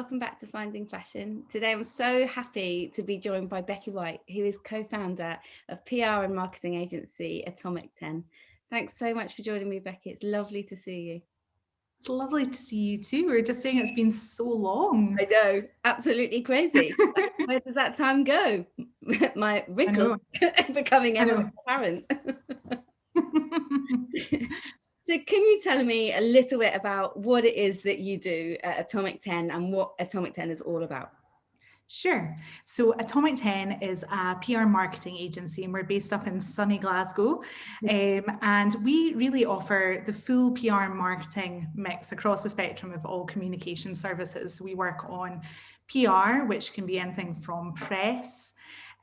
welcome back to Finding Fashion. Today I'm so happy to be joined by Becky White, who is co-founder of PR and marketing agency Atomic10. Thanks so much for joining me, Becky. It's lovely to see you. It's lovely to see you too. We were just saying it's been so long. I know, absolutely crazy. Where does that time go? My wrinkles becoming ever apparent. So can you tell me a little bit about what it is that you do at Atomic10 and what Atomic10 is all about? Sure. So Atomic10 is a PR marketing agency and we're based up in sunny Glasgow. And we really offer the full PR marketing mix across the spectrum of all communication services. We work on PR, which can be anything from press,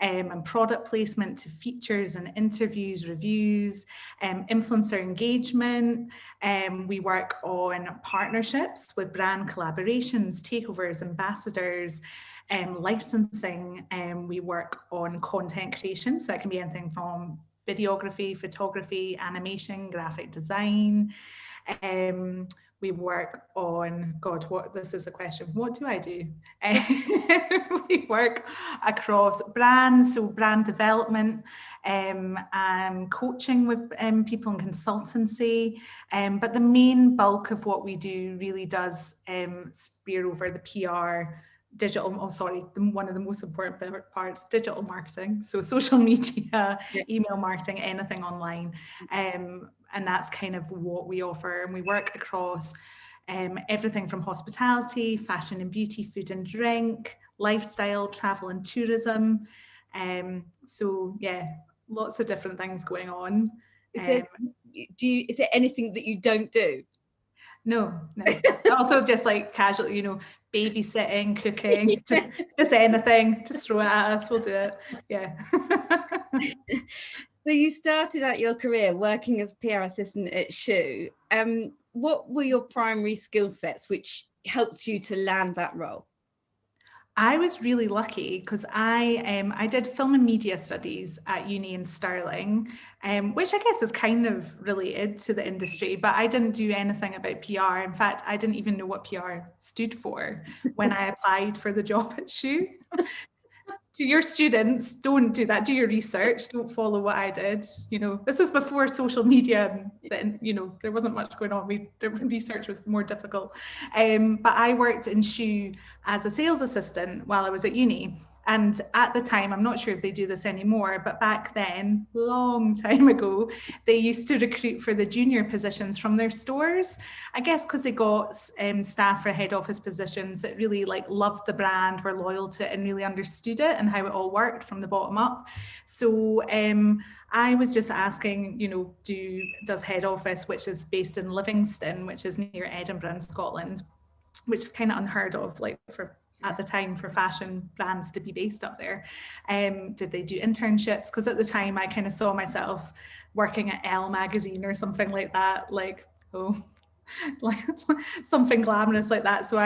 and product placement to features and interviews, reviews, influencer engagement. We work on partnerships with brand collaborations, takeovers, ambassadors, licensing. We work on content creation. So that can be anything from videography, photography, animation, graphic design. We work on, this is a question. What do I do? We work across brands, so brand development, and coaching with people in consultancy. But the main bulk of what we do really does spear over the PR, one of the most important parts, digital marketing. So social media, email marketing, anything online. And that's kind of what we offer. And we work across everything from hospitality, fashion and beauty, food and drink, lifestyle, travel and tourism. So yeah, lots of different things going on. Is there anything that you don't do? No. Also just like casual, babysitting, cooking, just anything, just throw it at us, we'll do it. Yeah. So you started out your career working as a PR assistant at Shoe. What were your primary skill sets which helped you to land that role? I was really lucky because I did film and media studies at uni in Stirling, which I guess is kind of related to the industry, but I didn't do anything about PR. In fact, I didn't even know what PR stood for when I applied for the job at Shoe. To your students, don't do that. Do your research. Don't follow what I did. This was before social media. Then, there wasn't much going on. The research was more difficult. But I worked in Shoe as a sales assistant while I was at uni. And at the time, I'm not sure if they do this anymore, but back then, long time ago, they used to recruit for the junior positions from their stores. I guess because they got staff for head office positions that really loved the brand, were loyal to it and really understood it and how it all worked from the bottom up. So I was just asking, does head office, which is based in Livingston, which is near Edinburgh in Scotland, which is kind of unheard of, at the time for fashion brands to be based up there. Did they do internships? Because at the time I kind of saw myself working at Elle magazine or something like that, something glamorous like that. So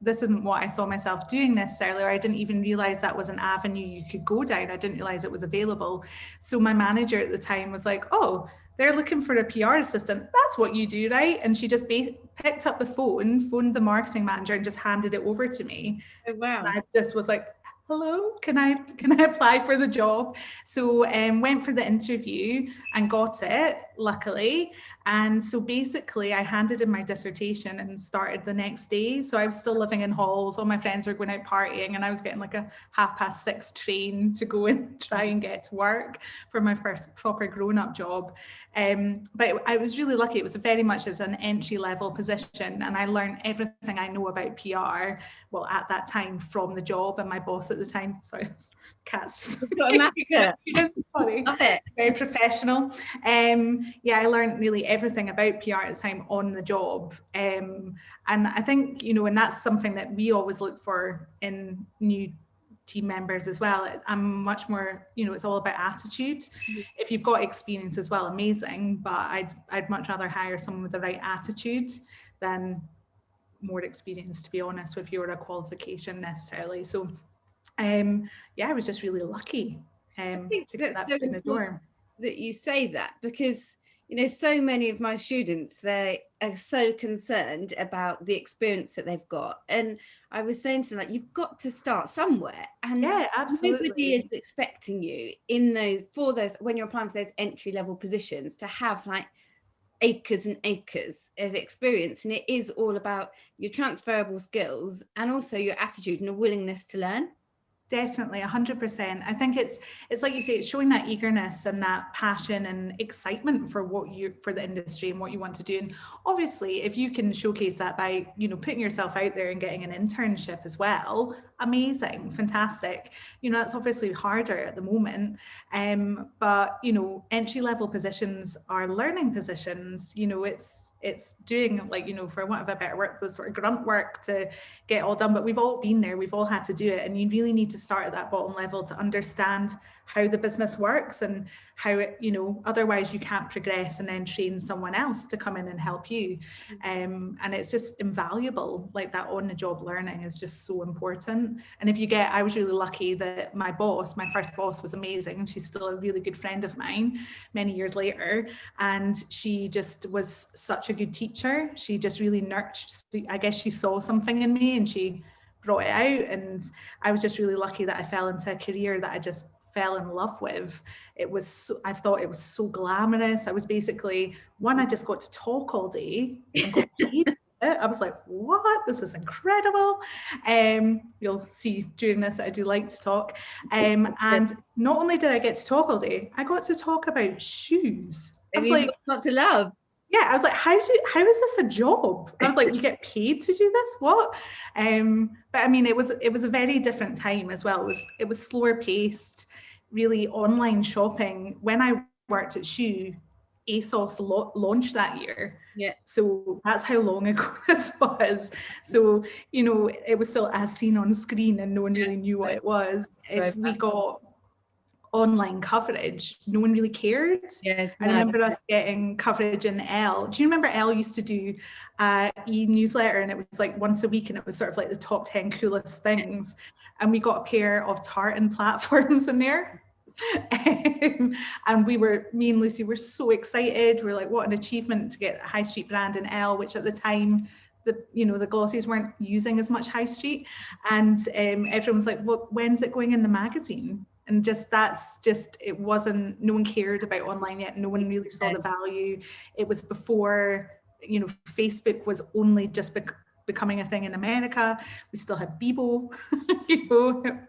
this isn't what I saw myself doing necessarily, or I didn't even realize that was an avenue you could go down. I didn't realize it was available. So my manager at the time was like, oh, they're looking for a PR assistant. That's what you do, right? And she just picked up the phoned the marketing manager and just handed it over to me. Oh, wow. And I just was like, hello, can I apply for the job? So went for the interview and got it, luckily. And so basically I handed in my dissertation and started the next day. So I was still living in halls. All my friends were going out partying and I was getting a 6:30 train to go and try and get to work for my first proper grown-up job. But I was really lucky. It was very much as an entry-level position and I learned everything I know about PR, well, at that time from the job and my boss at the time. Sorry, cats just funny. Very professional. I learned really everything about PR at the time on the job. And I think, and that's something that we always look for in new team members as well. I'm much more, it's all about attitude. Mm-hmm. If you've got experience as well, amazing, but I'd much rather hire someone with the right attitude than more experience, to be honest, with your qualification necessarily. So I was just really lucky to get that foot in the door. That you say that, because you know, so many of my students, they are so concerned about the experience that they've got. And I was saying to them, like, you've got to start somewhere. And Yeah, nobody is absolutely. expecting you in those, when you're applying for those entry level positions, to have like acres and acres of experience. And it is all about your transferable skills and also your attitude and a willingness to learn. Definitely, 100%. I think it's like you say, it's showing that eagerness and that passion and excitement for for the industry and what you want to do. And obviously, if you can showcase that by, you know, putting yourself out there and getting an internship as well, amazing, fantastic. You know, that's obviously harder at the moment. But you know, entry level positions are learning positions. You know, it's doing, like, you know, for want of a better word, the sort of grunt work to get all done, but we've all been there, we've all had to do it, and you really need to start at that bottom level to understand how the business works and how it, you know, otherwise you can't progress and then train someone else to come in and help you. And it's just invaluable. Like, that on the job learning is just so important. And if you get, I was really lucky that my first boss was amazing, and she's still a really good friend of mine many years later, and she just was such a good teacher. She just really nurtured, I guess she saw something in me and she brought it out, and I was just really lucky that I fell into a career that I just fell in love with. I thought it was so glamorous. I was basically, I just got to talk all day and got paid. I was like, what? This is incredible. You'll see during this that I do like to talk. And not only did I get to talk all day, I got to talk about shoes. I was like, not to love. Yeah, I was like, how is this a job? I was like, you get paid to do this? What? But I mean, it was a very different time as well. It was slower paced, really online shopping. When I worked at Shoe, ASOS launched that year. Yeah. So that's how long ago this was. So, you know, it was still as seen on screen and no one really knew what it was. If we got online coverage, no one really cared. I remember us getting coverage in Elle. Do you remember Elle used to do e-newsletter, and it was like once a week, and it was sort of like the top 10 coolest things, and we got a pair of tartan platforms in there. And me and Lucy were so excited. We're like, what an achievement to get a high street brand in Elle, which at the time the glossies weren't using as much high street. And everyone's like, well, when's it going in the magazine? And it wasn't, no one cared about online yet. No one really saw the value. It was before, you know, Facebook was only just becoming a thing in America. We still had Bebo, you know.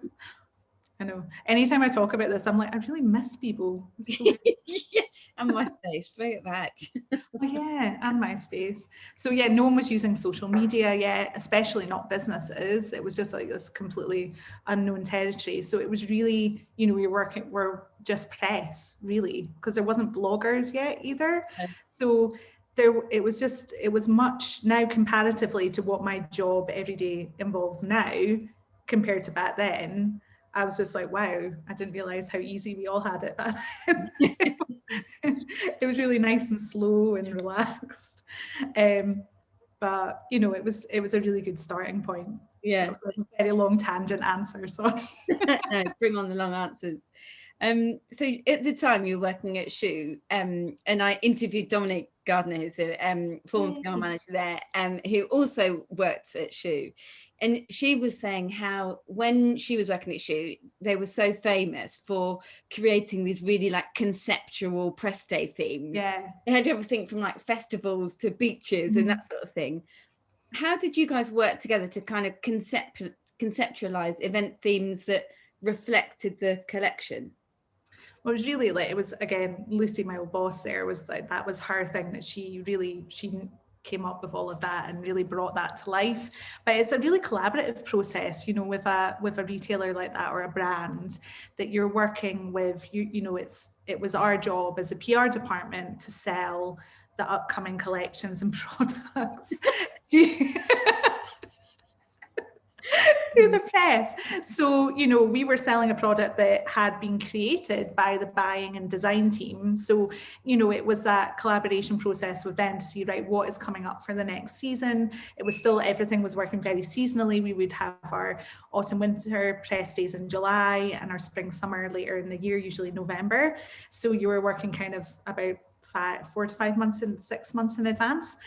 I know. Anytime I talk about this, I'm like, I really miss Bebo. So yeah. And MySpace, bring it back. Oh yeah, and MySpace. So yeah, no one was using social media yet, especially not businesses. It was just like this completely unknown territory. So it was really, you know, we're just press, really, because there wasn't bloggers yet either. So it was much now comparatively to what my job every day involves now compared to back then. I was just like, wow, I didn't realize how easy we all had it back then. It was really nice and slow and relaxed. But, you know, it was a really good starting point. Yeah. That was a very long tangent answer, sorry. No, bring on the long answers. So at the time you were working at Shoe, and I interviewed Dominic Gardner, who's the former PR manager there, who also worked at Shoe. And she was saying how when she was working at Shoe, they were so famous for creating these really like conceptual press day themes. Yeah. They had everything from like festivals to beaches and that sort of thing. How did you guys work together to kind of conceptualize event themes that reflected the collection? Well, it was really like, it was, again, Lucy, my old boss there, was like, that was her thing, that she came up with all of that and really brought that to life. But it's a really collaborative process, you know, with a retailer like that or a brand that you're working with. You know, it was our job as a PR department to sell the upcoming collections and products to the press. So, you know, we were selling a product that had been created by the buying and design team. So, you know, it was that collaboration process with them to see, right, what is coming up for the next season. It was still, everything was working very seasonally. We would have our autumn winter press days in July and our spring summer later in the year, usually November. So you were working kind of about 4 to 5 months and 6 months in advance.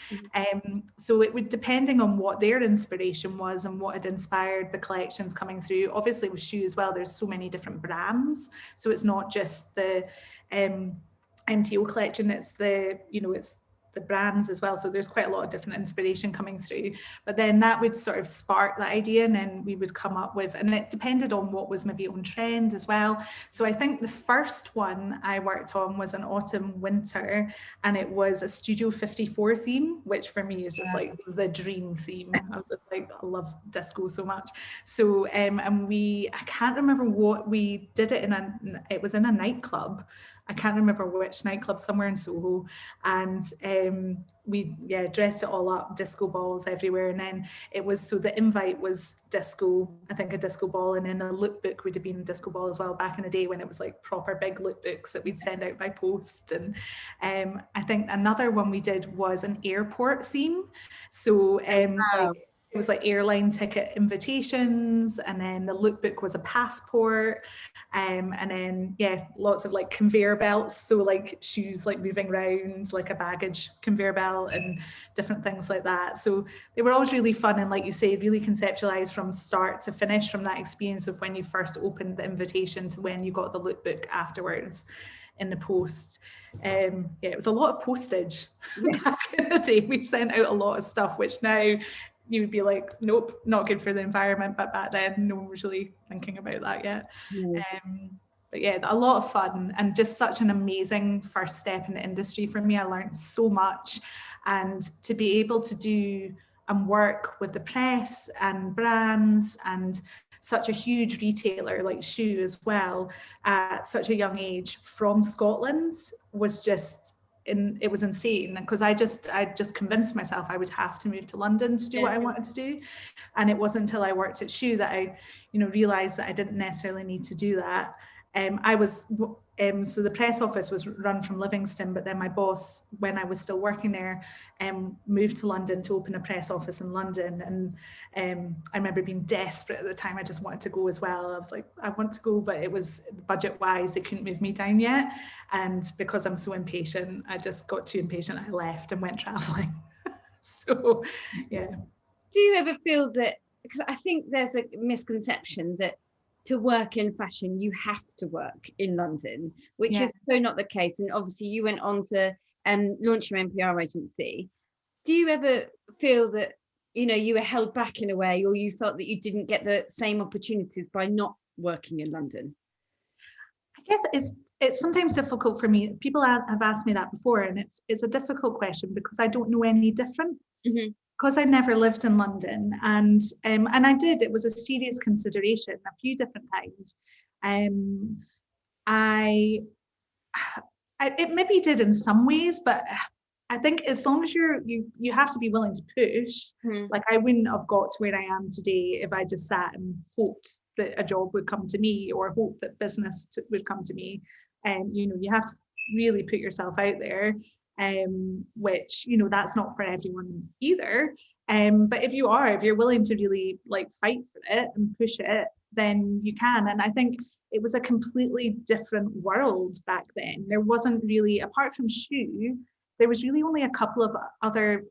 So it would, depending on what their inspiration was and what had inspired the collections coming through. Obviously with shoe as well, there's so many different brands, so it's not just the MTO collection, it's the, you know, it's the brands as well, so there's quite a lot of different inspiration coming through. But then that would sort of spark the idea, and then we would come up with, and it depended on what was maybe on trend as well. So I think the first one I worked on was an autumn winter, and it was a Studio 54 theme, which for me is just like the dream theme. I was just like, I love disco so much. So and I can't remember what we did it in, it was in a nightclub. I can't remember which nightclub, somewhere in Soho, and we dressed it all up, disco balls everywhere, and then it was, so the invite was disco, I think a disco ball, and then a lookbook would have been a disco ball as well, back in the day when it was like proper big lookbooks that we'd send out by post. And I think another one we did was an airport theme, so like, it was like airline ticket invitations, and then the lookbook was a passport, and then lots of like conveyor belts, so like shoes like moving around like a baggage conveyor belt and different things like that. So they were always really fun, and like you say, really conceptualized from start to finish, from that experience of when you first opened the invitation to when you got the lookbook afterwards in the post. It was a lot of postage back in the day. We sent out a lot of stuff, which now you would be like, nope, not good for the environment. But back then, no one was really thinking about that yet. But yeah, a lot of fun, and just such an amazing first step in the industry for me. I learned so much, and to be able to do and work with the press and brands and such a huge retailer like Shoe as well at such a young age from Scotland was just, it was insane, because I just convinced myself I would have to move to London to do what I wanted to do. And it wasn't until I worked at Shoe that I, realized that I didn't necessarily need to do that. So the press office was run from Livingston, but then my boss, when I was still working there, moved to London to open a press office in London. And I remember being desperate at the time. I just wanted to go as well. I was like, I want to go, but it was budget-wise, they couldn't move me down yet. And because I'm so impatient, I just got too impatient. I left and went traveling. So, yeah. Do you ever feel that, because I think there's a misconception that to work in fashion, you have to work in London, which is so not the case. And obviously you went on to launch your own PR agency. Do you ever feel that, you were held back in a way, or you felt that you didn't get the same opportunities by not working in London? I guess it's sometimes difficult for me. People have asked me that before, and it's a difficult question because I don't know any different. Because I never lived in London, and I did. It was a serious consideration a few different times. It maybe did in some ways, but I think as long as you have to be willing to push. Like, I wouldn't have got to where I am today if I just sat and hoped that a job would come to me, or hoped that business would come to me. You have to really put yourself out there. Which, that's not for everyone either. But if you're willing to really like fight for it and push it, then you can. And I think it was a completely different world back then. There wasn't really, apart from Shoe, there was really only a couple of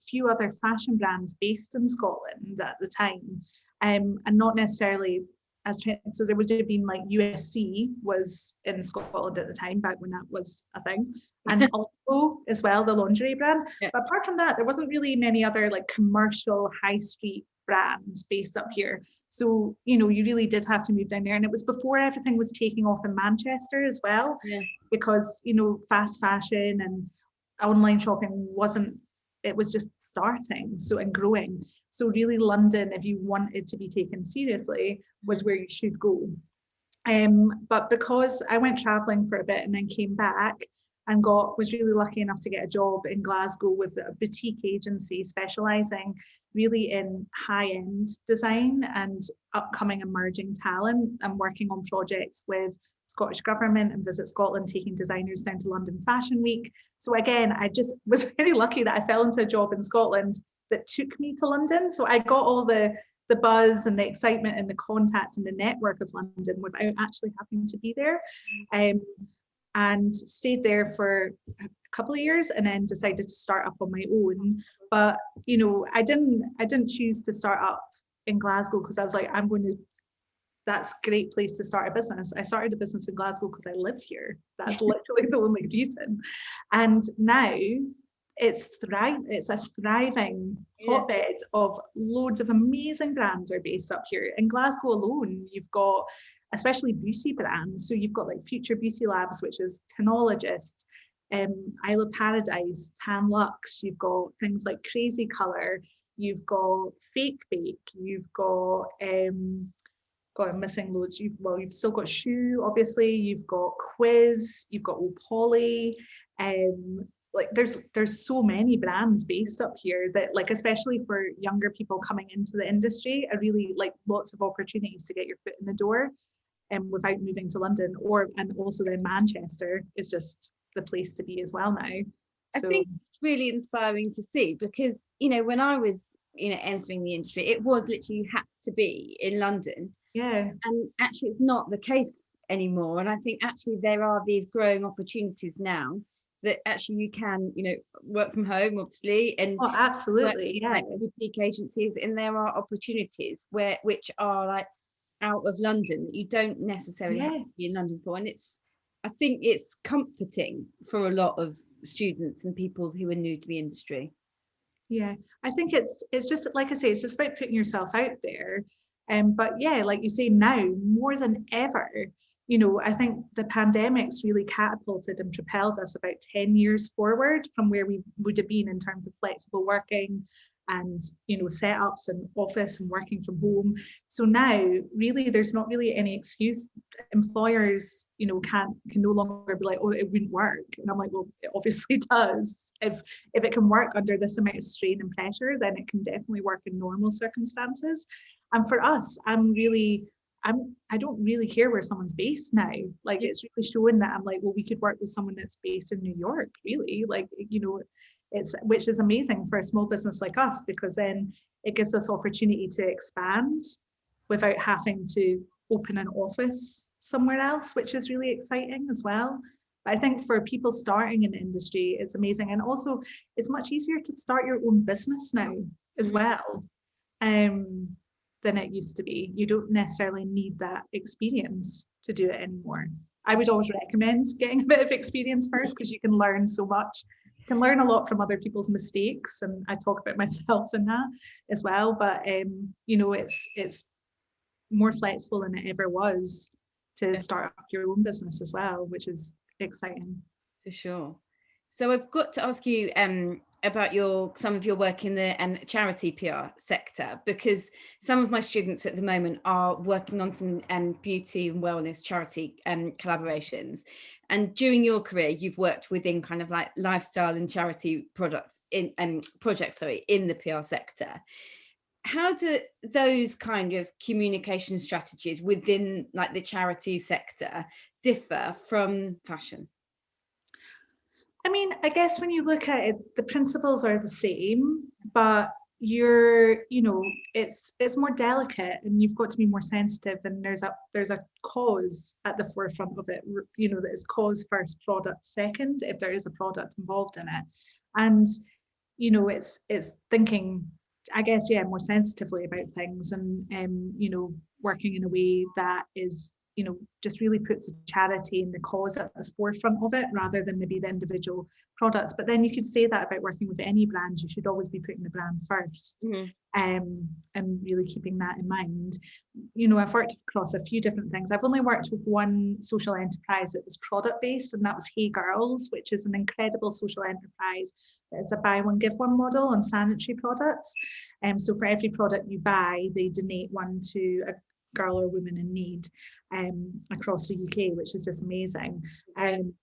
few other fashion brands based in Scotland at the time, and not necessarily as trend. So there would have been like USC was in Scotland at the time, back when that was a thing, and also as well, the lingerie brand. But apart from that, there wasn't really many other like commercial high street brands based up here. So, you really did have to move down there. And it was before everything was taking off in Manchester as well, because, fast fashion and online shopping it was just starting, and growing. So really London, if you wanted to be taken seriously, was where you should go. But because I went traveling for a bit and then came back and was really lucky enough to get a job in Glasgow with a boutique agency specializing really in high-end design and upcoming emerging talent, and working on projects with Scottish Government and Visit Scotland, taking designers down to London Fashion Week. So again, I just was very lucky that I fell into a job in Scotland that took me to London. So I got all the buzz and the excitement and the contacts and the network of London without actually having to be there. And stayed there for a couple of years and then decided to start up on my own. But, you know, I didn't choose to start up in Glasgow because I was like, that's a great place to start a business. I started a business in Glasgow because I live here. That's literally the only reason. And now it's a thriving hotbed of loads of amazing brands are based up here. In Glasgow alone, you've got especially beauty brands. So you've got like Future Beauty Labs, which is Tanologist, Isle Paradise, Tan Luxe. You've got things like Crazy Colour. You've got Fake Bake. You've got God, I'm missing loads. You've still got Shoe, obviously. You've got Quiz. You've got Old Polly. Like there's so many brands based up here that, like, especially for younger people coming into the industry, are really like lots of opportunities to get your foot in the door, without moving to London. And also then Manchester is just the place to be as well now. I think it's really inspiring to see, because, you know, when I was, you know, entering the industry, it was literally you had to be in London. Yeah. And actually it's not the case anymore. And I think actually there are these growing opportunities now that actually you can, you know, work from home, obviously, and absolutely, yeah, like boutique agencies, and there are opportunities which are like out of London that you don't necessarily have to be in London for. And I think it's comforting for a lot of students and people who are new to the industry. Yeah, I think it's just, like I say, it's just about putting yourself out there. But yeah, like you say, now more than ever, you know, I think the pandemic's really catapulted and propelled us about 10 years forward from where we would have been in terms of flexible working and, you know, setups and office and working from home. So now really there's not really any excuse. Employers, you know, can no longer be like, oh, it wouldn't work. And I'm like, well, it obviously does. If it can work under this amount of strain and pressure, then it can definitely work in normal circumstances. And for us, I don't really care where someone's based now. Like, it's really showing that I'm like, well, we could work with someone that's based in New York, really. Like, you know, which is amazing for a small business like us, because then it gives us opportunity to expand without having to open an office somewhere else, which is really exciting as well. But I think for people starting in the industry, it's amazing. And also it's much easier to start your own business now as well. Than it used to be. You don't necessarily need that experience to do it anymore. I would always recommend getting a bit of experience first, because you can learn so much. You can learn a lot from other people's mistakes, and I talk about myself in that as well. But you know, it's more flexible than it ever was to start up your own business as well, which is exciting. For sure. So I've got to ask you about some of your work in the charity PR sector, because some of my students at the moment are working on some beauty and wellness charity collaborations. And during your career, you've worked within kind of like lifestyle and charity projects in the PR sector. How do those kind of communication strategies within like the charity sector differ from fashion? I mean, I guess when you look at it, the principles are the same, but it's more delicate, and you've got to be more sensitive, and there's a cause at the forefront of it, you know, that is cause first, product second, if there is a product involved in it. And, you know, it's thinking, I guess, more sensitively about things, and you know, working in a way that is, you know, just really puts the charity and the cause at the forefront of it, rather than maybe the individual products. But then you could say that about working with any brand. You should always be putting the brand first, and really keeping that in mind. You know, I've worked across a few different things. I've only worked with one social enterprise that was product based, and that was Hey Girls, which is an incredible social enterprise. It's a buy one give one model on sanitary products. So for every product you buy, they donate one to a girl or woman in need across the UK, which is just amazing. And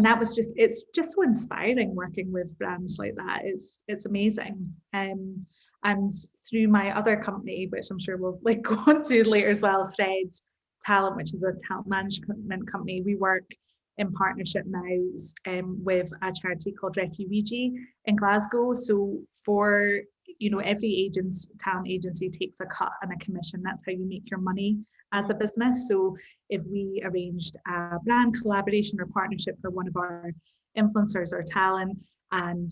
that was it's just so inspiring working with brands like that. It's amazing. And through my other company, which I'm sure we'll like go on to later as well, Fred Talent, which is a talent management company, we work in partnership now with a charity called Refugee in Glasgow. So for, you know, every talent agency takes a cut and a commission. That's how you make your money as a business. So if we arranged a brand collaboration or partnership for one of our influencers or talent, and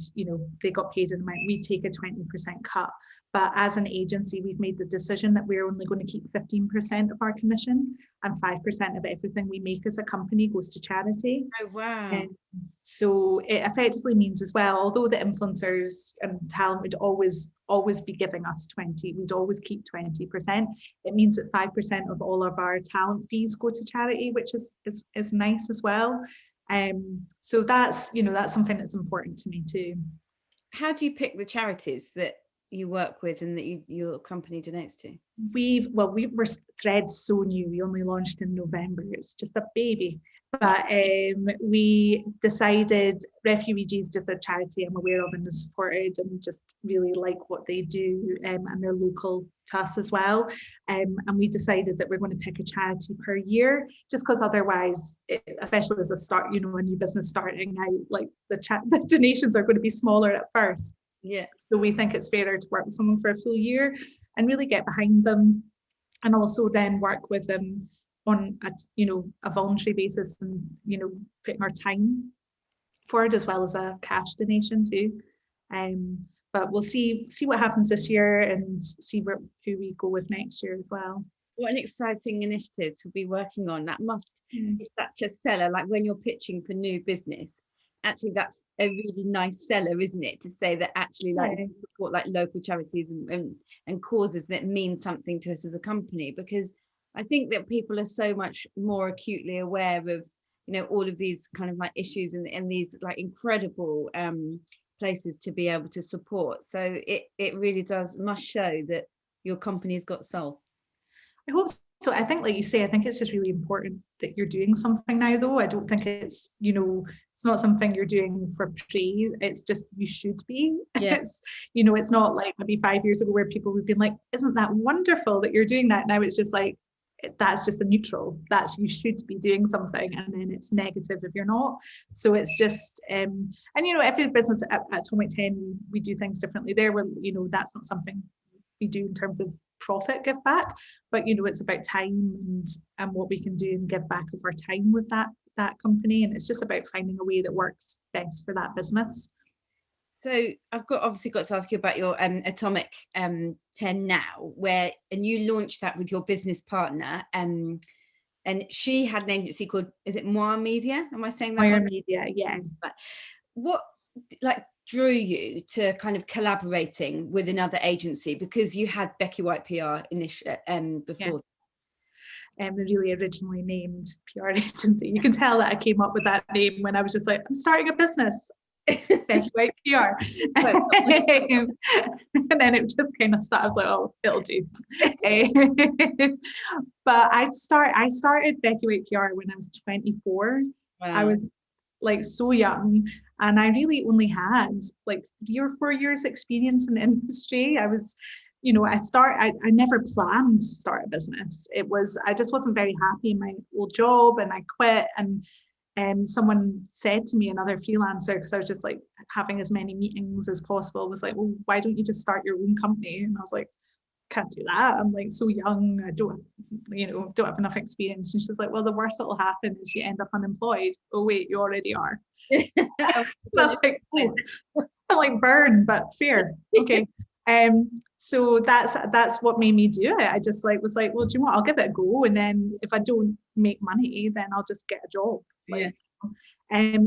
they got paid an amount, we take a 20% cut. But as an agency, we've made the decision that we're only going to keep 15% of our commission, and 5% of everything we make as a company goes to charity. Oh, wow. So it effectively means as well, although the influencers and talent would always be giving us 20, we'd always keep 20%. It means that 5% of all of our talent fees go to charity, which is nice as well. So that's something that's important to me too. How do you pick the charities that you work with and that your company donates to? We were Thread's so new. We only launched in November. It's just a baby. But we decided Refugees, just a charity I'm aware of and is supported, and just really like what they do, and they're local to us as well. And we decided that we're going to pick a charity per year, just because otherwise, especially as a start, a new business starting out, like the donations are going to be smaller at first. Yeah. So we think it's fairer to work with someone for a full year and really get behind them, and also then work with them on a voluntary basis, and putting our time forward as well as a cash donation too. But we'll see what happens this year, and see who we go with next year as well. What an exciting initiative to be working on. That must be such a seller. Like when you're pitching for new business, actually that's a really nice seller, isn't it, to say that actually support like local charities and causes that mean something to us as a company. Because I think that people are so much more acutely aware of all of these kind of like issues and these like incredible places to be able to support. So it really must show that your company's got soul. I hope so. I think, like you say, I think it's just really important that you're doing something now, though. I don't think it's it's not something you're doing for praise. It's just you should be. Yeah. It's not like maybe 5 years ago where people would be like, isn't that wonderful that you're doing that? Now it's just like, that's just a neutral. That's, you should be doing something, and then it's negative if you're not. So it's just and every business at Atomic10, we do things differently there. Where that's not something we do in terms of profit give back, but it's about time and what we can do and give back of our time with that company, and it's just about finding a way that works best for that business. So I've obviously got to ask you about your Atomic10 now, and you launched that with your business partner, and she had an agency called, is it Moir Media? Am I saying that? Moir Media, yeah. What drew you to kind of collaborating with another agency, because you had Becky White PR before? The really originally named PR agency. You can tell that I came up with that name when I was just like, I'm starting a business. Becky White PR. And then it just kind of started. I was like, oh, it'll do. But I started Becky White PR when I was 24. Wow. I was like so young, and I really only had like 3 or 4 years experience in the industry. I was I never planned to start a business. I just wasn't very happy in my old job, and I quit. And someone said to me, another freelancer, because I was just like having as many meetings as possible, was like, well, why don't you just start your own company? And I was like, can't do that. I'm like so young. I don't have enough experience. And she's like, well, the worst that will happen is you end up unemployed. Oh wait, you already are. I was like, oh, I like burn, but fair. Okay. So that's what made me do it. I just was like, well, do you know what? I'll give it a go, and then if I don't make money, then I'll just get a job.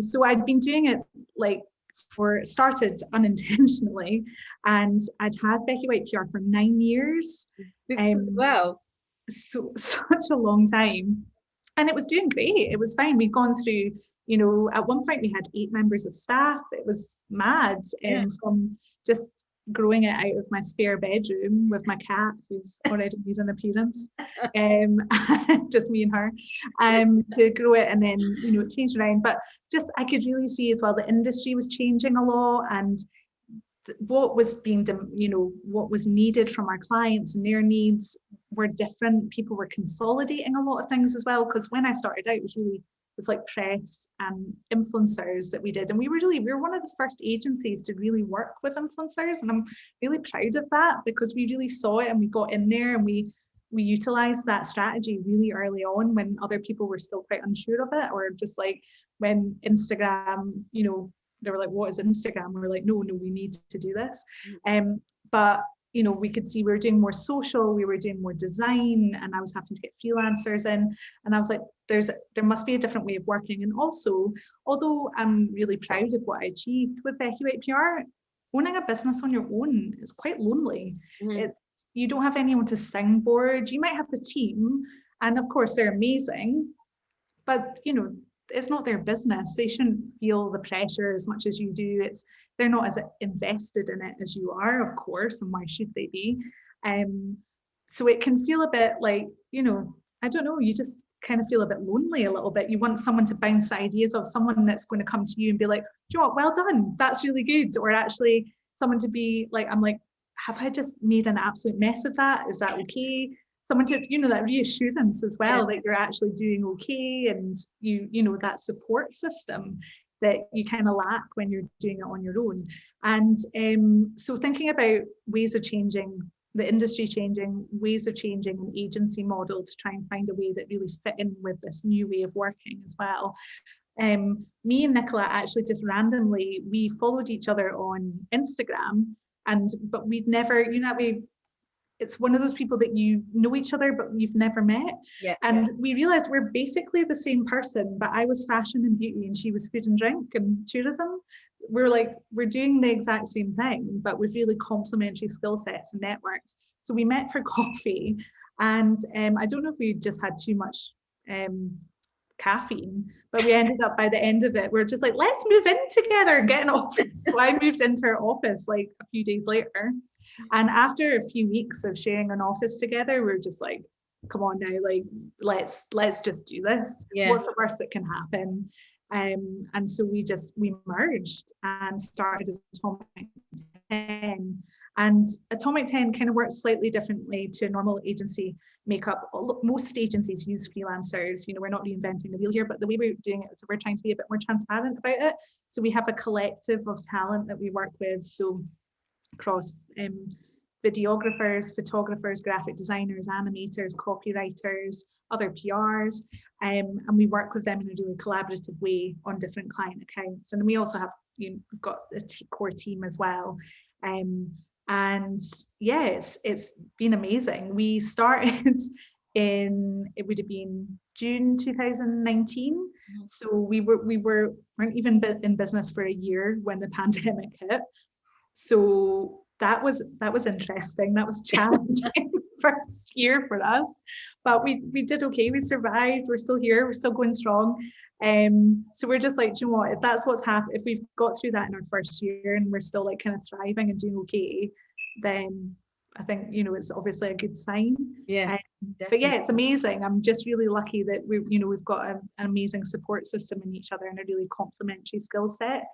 So I'd been doing it started unintentionally, and I'd had Becky White PR for 9 years. Wow. So such a long time, and it was doing great. It was fine. We'd gone through, at one point we had 8 members of staff. It was mad, from just growing it out of my spare bedroom with my cat, who's already made an appearance, just me and her, to grow it, and then it changed around. But just I could really see as well the industry was changing a lot, and what was being what was needed from our clients and their needs were different. People were consolidating a lot of things as well, because when I started out, it was like press and influencers that we did, and we were one of the first agencies to really work with influencers, and I'm really proud of that, because we really saw it and we got in there, and we utilized that strategy really early on when other people were still quite unsure of it, or just like when Instagram, you know, they were like, what is Instagram? We're like, no, we need to do this. But you know, we could see we were doing more social, we were doing more design, and I was having to get freelancers in. And I was like, there must be a different way of working. And also, although I'm really proud of what I achieved with Becky White PR, owning a business on your own is quite lonely. You don't have anyone to sing board. You might have a team, and of course they're amazing, but you know, it's not their business. They shouldn't feel the pressure as much as you do. They're not as invested in it as you are, of course, and why should they be? So it can feel a bit like, you know, I don't know, you just kind of feel a bit lonely a little bit. You want someone to bounce ideas off, someone that's going to come to you and be like, do you know what, well done, that's really good. Or actually someone to be like, I'm like, have I just made an absolute mess of that? Is that okay? Someone to, you know, that reassurance as well, that you're actually doing okay, and you know, that support system that you kind of lack when you're doing it on your own. And so thinking about ways of changing the industry, changing ways of changing an agency model to try and find a way that really fit in with this new way of working as well. Me and Nicola actually just randomly, we followed each other on Instagram, but we'd never, you know, it's one of those people that you know each other, but you've never met. We realized we're basically the same person, but I was fashion and beauty and she was food and drink and tourism. We're like, we're doing the exact same thing, but with really complementary skill sets and networks. So we met for coffee, and I don't know if we just had too much caffeine, but we ended up, by the end of it, we're just like, let's move in together and get an office. So I moved into her office like a few days later. And after a few weeks of sharing an office together, we're just like, come on now, like, let's just do this. What's the worst that can happen? And so we merged and started Atomic10. And Atomic10 kind of works slightly differently to a normal agency makeup. Most agencies use freelancers. You know, we're not reinventing the wheel here, but the way we're doing it is we're trying to be a bit more transparent about it. So we have a collective of talent that we work with. So across videographers, photographers, graphic designers, animators, copywriters, other PRs, and we work with them in a really collaborative way on different client accounts. And we also have, you know, we've got a core team as well. And yeah, it's been amazing. We started it would have been June 2019. So we weren't even in business for a year when the pandemic hit. So that was interesting. That was challenging first year for us, but we did okay. We survived. We're still here. We're still going strong. So we're just like, do you know what? If that's what's happened, if we've got through that in our first year and we're still like kind of thriving and doing okay, then I think, you know, it's obviously a good sign. But yeah, it's amazing. I'm just really lucky that we've got an amazing support system in each other and a really complementary skill set.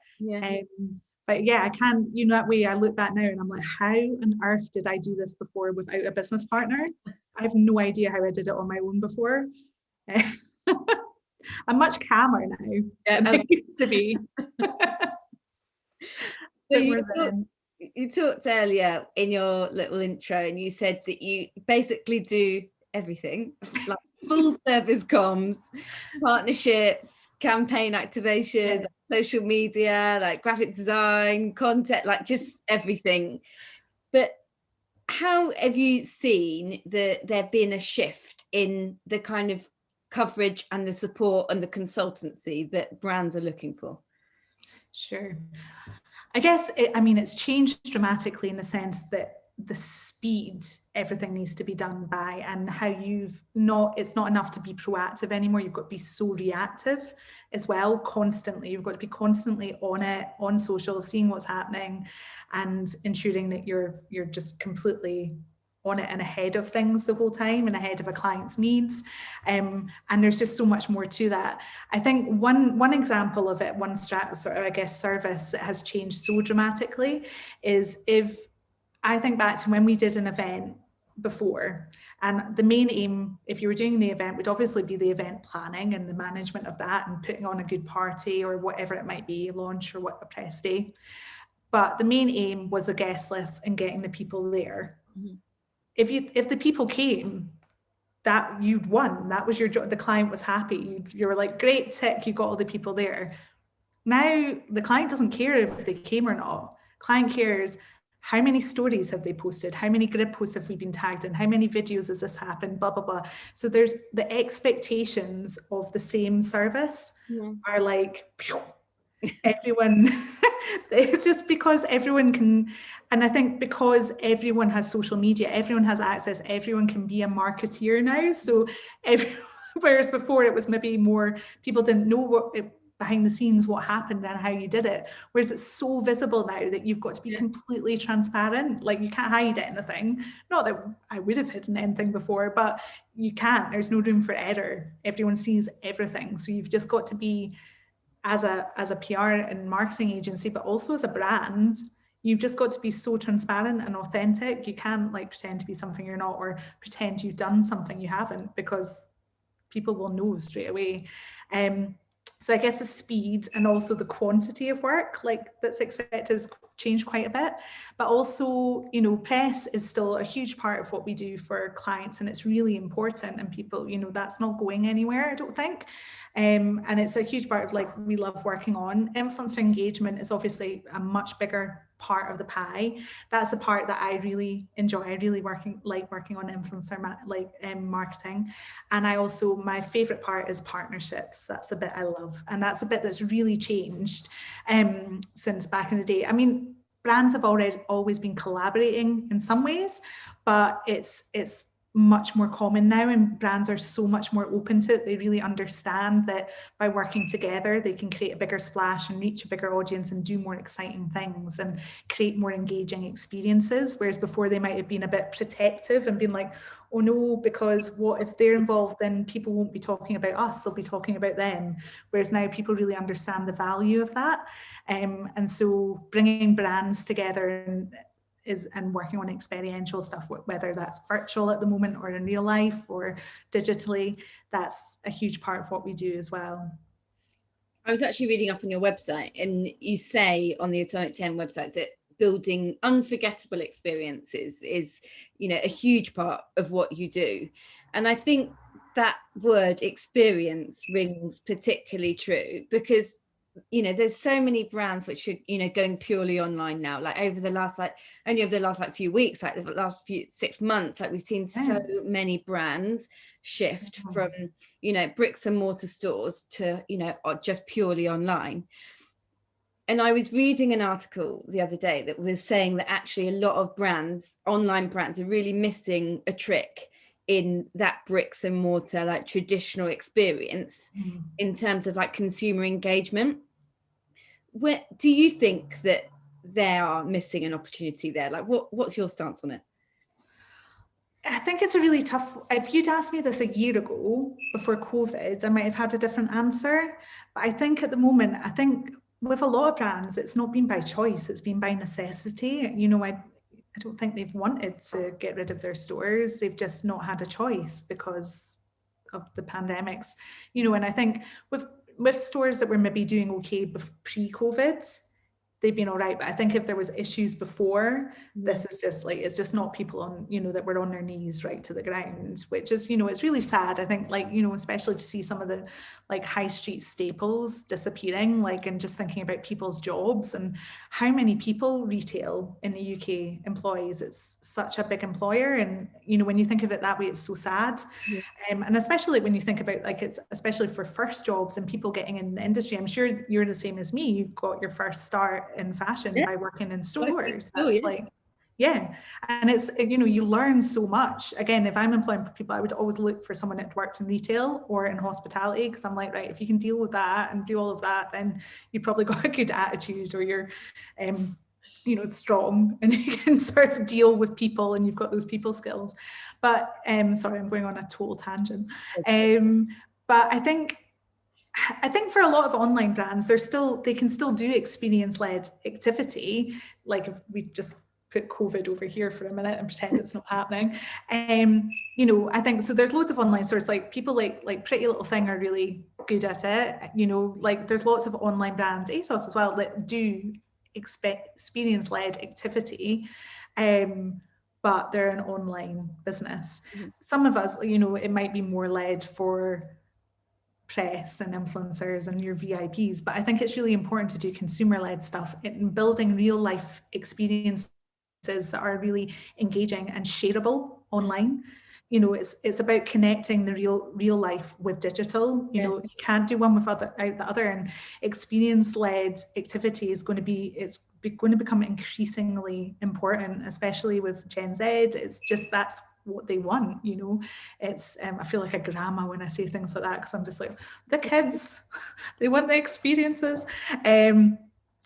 But yeah, I can, you know, that way I look back now and I'm like, how on earth did I do this before without a business partner? I have no idea how I did it on my own before. I'm much calmer now than I used to be. So you talked earlier in your little intro and you said that you basically do everything, like full service comms, partnerships, campaign activation, social media, like graphic design, content, like just everything. But how have you seen there been a shift in the kind of coverage and the support and the consultancy that brands are looking for? Sure. I guess, it's changed dramatically in the sense that the speed everything needs to be done by, and how it's not enough to be proactive anymore. You've got to be so reactive as well, constantly. You've got to be constantly on it, on social, seeing what's happening and ensuring that you're just completely on it and ahead of things the whole time and ahead of a client's needs. And there's just so much more to that. I think one example of it, one service that has changed so dramatically is, if I think back to when we did an event before, and the main aim, if you were doing the event, would obviously be the event planning and the management of that and putting on a good party or whatever it might be, launch or a press day. But the main aim was a guest list and getting the people there. Mm-hmm. If the people came, that you'd won. That was your job. The client was happy. You were like, great, tick, you got all the people there. Now the client doesn't care if they came or not. Client cares, how many stories have they posted? How many grid posts have we been tagged in? How many videos has this happened? Blah, blah, blah. So there's the expectations of the same service are like, phew, everyone, it's just because everyone can, and I think because everyone has social media, everyone has access, everyone can be a marketeer now. So whereas before it was maybe more, people didn't know what behind the scenes, what happened and how you did it. Whereas it's so visible now that you've got to be completely transparent. Like you can't hide anything. Not that I would have hidden anything before, but you can't. There's no room for error. Everyone sees everything. So you've just got to be, as a PR and marketing agency, but also as a brand, you've just got to be so transparent and authentic. You can't like pretend to be something you're not, or pretend you've done something you haven't, because people will know straight away. So I guess the speed and also the quantity of work like that's expected has changed quite a bit, but also, you know, press is still a huge part of what we do for clients, and it's really important, and people, you know, that's not going anywhere, I don't think. And it's a huge part of like we love working on. Influencer engagement is obviously a much bigger part of the pie. That's the part that I really enjoy. I really like working on influencer marketing. And I also, my favorite part is partnerships. That's a bit I love, and that's a bit that's really changed since back in the day. I mean, brands have always been collaborating in some ways, but it's much more common now, and brands are so much more open to it. They really understand that by working together they can create a bigger splash and reach a bigger audience and do more exciting things and create more engaging experiences, whereas before they might have been a bit protective and been like, oh no, because what if they're involved, then people won't be talking about us, they'll be talking about them. Whereas now people really understand the value of that, and so bringing brands together and working on experiential stuff, whether that's virtual at the moment or in real life or digitally, that's a huge part of what we do as well. I was actually reading up on your website, and you say on the Atomic10 website that building unforgettable experiences is, you know, a huge part of what you do. And I think that word experience rings particularly true because, you know, there's so many brands which are, you know, going purely online now, like over the last few weeks, like the last 6 months, like we've seen so many brands shift from, you know, bricks and mortar stores to, you know, just purely online. And I was reading an article the other day that was saying that actually a lot of brands, online brands, are really missing a trick in that bricks and mortar, like traditional experience in terms of like consumer engagement. Do you think that they are missing an opportunity there? Like what's your stance on it? I think it's a really tough, if you'd asked me this a year ago before COVID, I might have had a different answer. But I think at the moment, I think with a lot of brands, it's not been by choice, it's been by necessity. You know, I don't think they've wanted to get rid of their stores. They've just not had a choice because of the pandemics, you know. And I think with stores that were maybe doing okay pre-COVID, they've been all right. But I think if there was issues before, this is just like, it's just not people on, you know, that were on their knees right to the ground, which is, you know, it's really sad. I think, like, you know, especially to see some of the like high street staples disappearing, like, and just thinking about people's jobs and how many people retail in the UK employs. It's such a big employer. And, you know, when you think of it that way, it's so sad. And especially when you think about, like, it's especially for first jobs and people getting in the industry. I'm sure you're the same as me. You got your first start in fashion by working in stores. That's like, and it's, you know, you learn so much. Again, if I'm employing people, I would always look for someone that worked in retail or in hospitality, because I'm like, right, if you can deal with that and do all of that, then you probably got a good attitude, or you're you know, strong and you can sort of deal with people and you've got those people skills. But sorry, I'm going on a total tangent. But I think for a lot of online brands, they can still do experience-led activity. Like, if we just put COVID over here for a minute and pretend it's not happening. You know, I think so. There's loads of online stores, like people like Pretty Little Thing are really good at it. You know, like there's lots of online brands, ASOS as well, that do experience-led activity. but they're an online business. Some of us, it might be more led for press and influencers and your VIPs, but I think it's really important to do consumer-led stuff in building real life experiences that are really engaging and shareable online. It's about connecting the real life with digital. You can't do one without the other, and experience-led activity is going to become increasingly important, especially with Gen Z. It's just that's what they want. It's I feel like a grandma when I say things like that, because I'm just like, the kids, they want the experiences.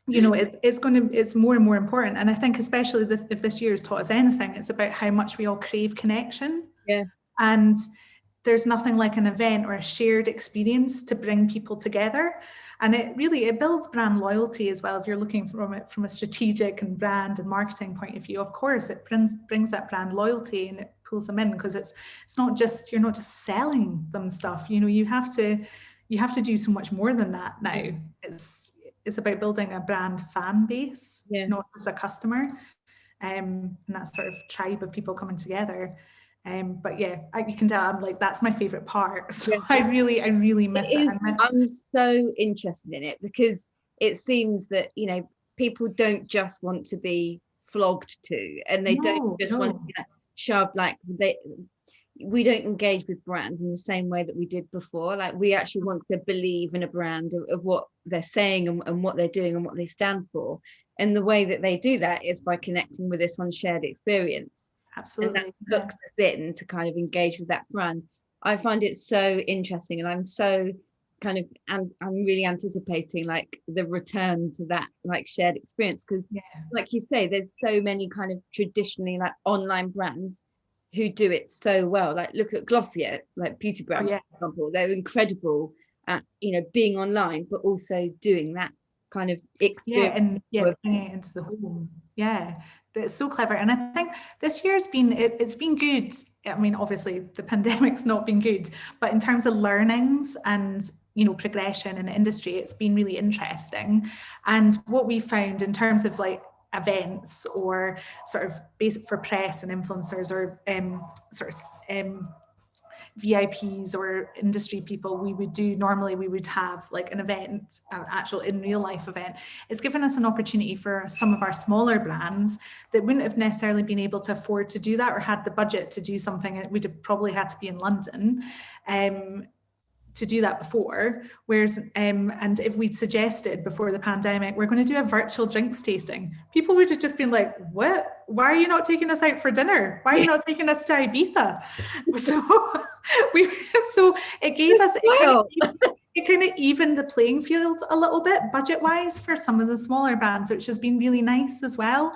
It's more and more important, and I think especially if this year has taught us anything, it's about how much we all crave connection. And there's nothing like an event or a shared experience to bring people together, and it builds brand loyalty as well. If you're looking from it from a strategic and brand and marketing point of view, of course it brings that brand loyalty, and it pulls them in, because it's not just, you're not just selling them stuff. You have to do so much more than that now. It's about building a brand fan base, not just a customer, and that sort of tribe of people coming together. But you can tell I'm like, that's my favorite part. So I really miss it. I'm so interested in it, because it seems that people don't just want to be flogged to, and they don't just want to get shoved. Like we don't engage with brands in the same way that we did before. Like we actually want to believe in a brand of what they're saying and what they're doing and what they stand for. And the way that they do that is by connecting with this on shared experience. Absolutely. And that hooks us in to kind of engage with that brand. I find it so interesting, and I'm so I'm really anticipating like the return to that like shared experience, because like you say, there's so many kind of traditionally like online brands who do it so well. Like look at Glossier, like beauty brands, for example. They're incredible at being online, but also doing that kind of experience. Bringing it into the home. That's so clever. And I think this year's it's been good. I mean, obviously the pandemic's not been good, but in terms of learnings and progression in the industry, it's been really interesting. And what we found in terms of like events or sort of basic for press and influencers or VIPs or industry people, we would have like an event, an actual in real life event. It's given us an opportunity for some of our smaller brands that wouldn't have necessarily been able to afford to do that or had the budget to do something. We'd have probably had to be in London to do that before. Whereas, and if we'd suggested before the pandemic, we're going to do a virtual drinks tasting, people would have just been like, what? Why are you not taking us out for dinner? Why are you not taking us to Ibiza? So it gave us, it kind of evened the playing field a little bit budget-wise for some of the smaller bands, which has been really nice as well.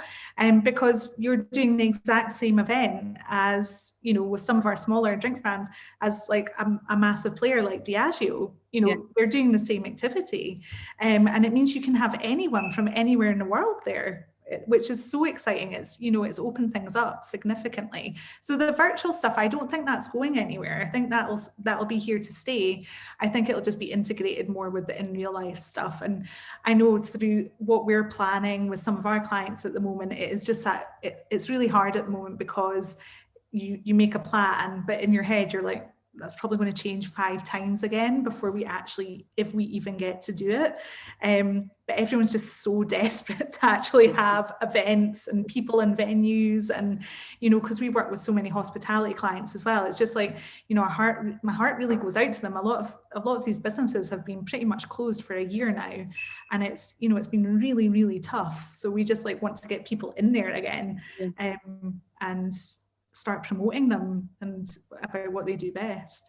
Because you're doing the exact same event as, with some of our smaller drinks brands, as like a massive player like Diageo, we're doing the same activity. And it means you can have anyone from anywhere in the world there, which is so exciting. It's, it's opened things up significantly. So the virtual stuff, I don't think that's going anywhere. I think that'll be here to stay. I think it'll just be integrated more with the in real life stuff. And I know through what we're planning with some of our clients at the moment, it is just that it's really hard at the moment, because you make a plan, but in your head, you're like, that's probably going to change 5 times again before we actually, if we even get to do it. But everyone's just so desperate to actually have events and people and venues, and because we work with so many hospitality clients as well, it's just like, my heart really goes out to them. A lot of these businesses have been pretty much closed for a year now, and it's it's been really, really tough. So we just like want to get people in there again, and start promoting them and about what they do best.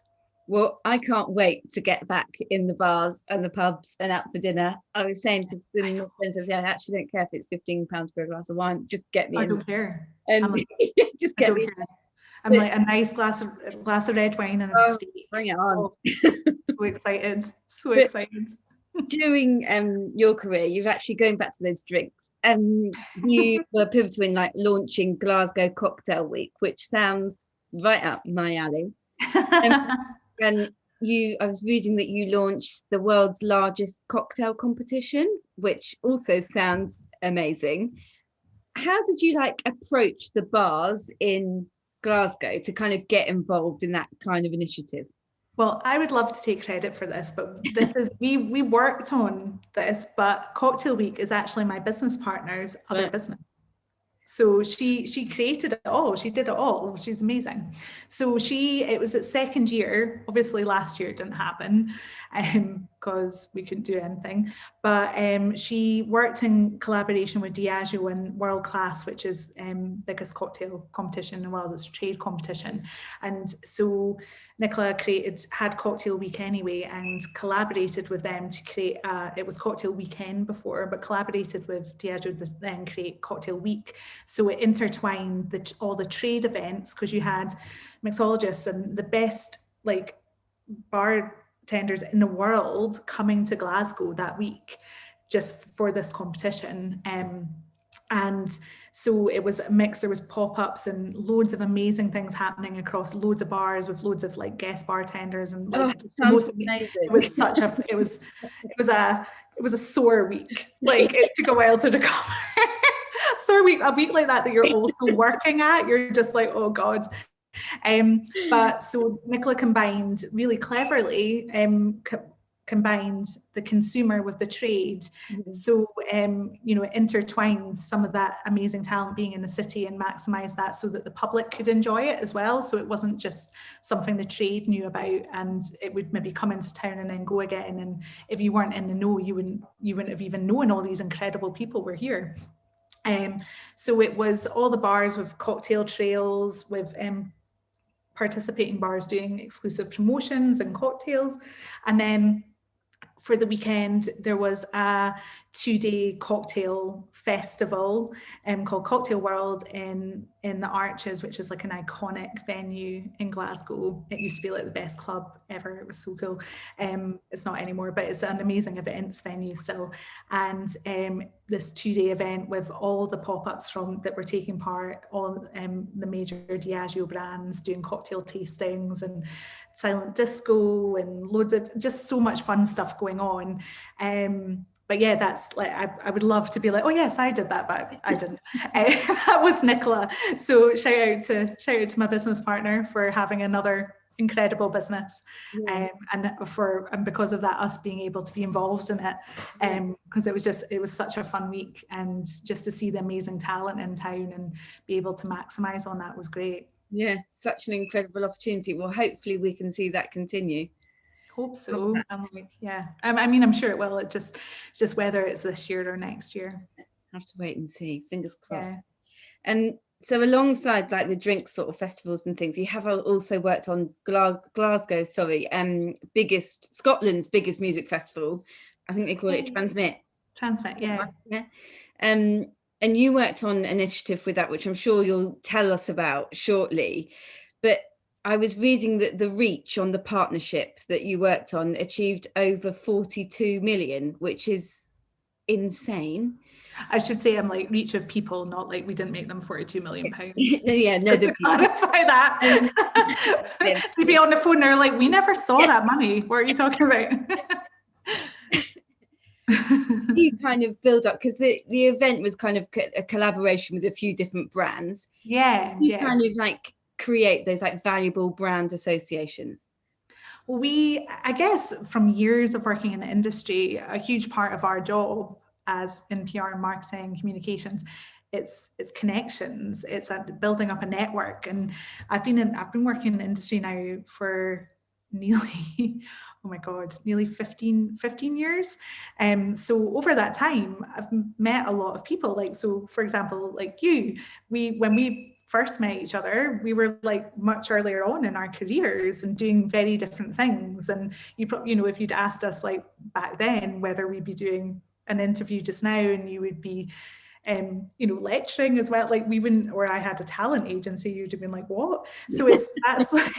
Well, I can't wait to get back in the bars and the pubs and out for dinner. I was saying to some friends, I actually don't care if it's £15 for a glass of wine. Just get me in. I don't care. Just get me in. I'm like a nice glass of red wine and a steak. Bring it on. So excited. So excited. During your career, you've actually, going back to those drinks, you were pivotal in like launching Glasgow Cocktail Week, which sounds right up my alley. And I was reading that you launched the world's largest cocktail competition, which also sounds amazing. how did you like approach the bars in Glasgow to kind of get involved in that kind of initiative? Well, I would love to take credit for this, but this is we worked on this, but Cocktail Week is actually my business partner's other business. So she created it all. She did it all. She's amazing. So it was its second year. Obviously, last year it didn't happen because we couldn't do anything. But she worked in collaboration with Diageo and World Class, which is biggest cocktail competition in Wales. It's a trade competition. And so Nicola had Cocktail Week anyway and collaborated with them to create, it was Cocktail Weekend before, but collaborated with Diageo to then create Cocktail Week. So it intertwined all the trade events, because you had mixologists and the best like bartenders in the world coming to Glasgow that week just for this competition. And so it was a mix. There was pop-ups and loads of amazing things happening across loads of bars with loads of like guest bartenders and like it was a sore week. Like it took a while to recover. Sore week, a week like that you're also working at, you're just like, oh God. But so Nicola combined really cleverly, combined the consumer with the trade. Mm-hmm. So, it intertwined some of that amazing talent being in the city and maximize that so that the public could enjoy it as well. So it wasn't just something the trade knew about and it would maybe come into town and then go again. And if you weren't in the know, you wouldn't have even known all these incredible people were here. So it was all the bars with cocktail trails, with participating bars doing exclusive promotions and cocktails. And then for the weekend, there was a 2-day cocktail festival called Cocktail World in the Arches, which is like an iconic venue in Glasgow. It used to be like the best club ever. It was so cool. It's not anymore, but it's an amazing events venue still. And this 2-day event with all the pop-ups that were taking part, all the major Diageo brands doing cocktail tastings and silent disco and loads of just so much fun stuff going on. But yeah, that's like, I would love to be like, oh yes, I did that, but I didn't. That was Nicola. So shout out to my business partner for having another incredible business. And because of that, us being able to be involved in it, because it was such a fun week, and just to see the amazing talent in town and be able to maximize on that was great. Yeah, such an incredible opportunity. Well, hopefully we can see that continue. Hope so. I'm sure it will. It's just whether it's this year or next year. Have to wait and see. Fingers crossed. Yeah. And so alongside like the drink sort of festivals and things, you have also worked on Scotland's biggest music festival. I think they call it Transmit, yeah. And you worked on an initiative with that, which I'm sure you'll tell us about shortly. But I was reading that the reach on the partnership that you worked on achieved over 42 million, which is insane. I should say I'm like reach of people, not like we didn't make them 42 million pounds. To clarify that. You'd be on the phone and they're like, we never saw that money. What are you talking about? You kind of build up, because the event was kind of a collaboration with a few different brands. You kind of like create those like valuable brand associations. Well, I guess from years of working in the industry, a huge part of our job as in PR and marketing communications, it's connections, it's building up a network. And I've been working in the industry now for nearly 15 years. So over that time, I've met a lot of people. Like, so for example, like you, when we first met each other, we were like much earlier on in our careers and doing very different things. And if you'd asked us like back then whether we'd be doing an interview just now and you would be lecturing as well, like we wouldn't, or I had a talent agency, you'd have been like, what? So that's like,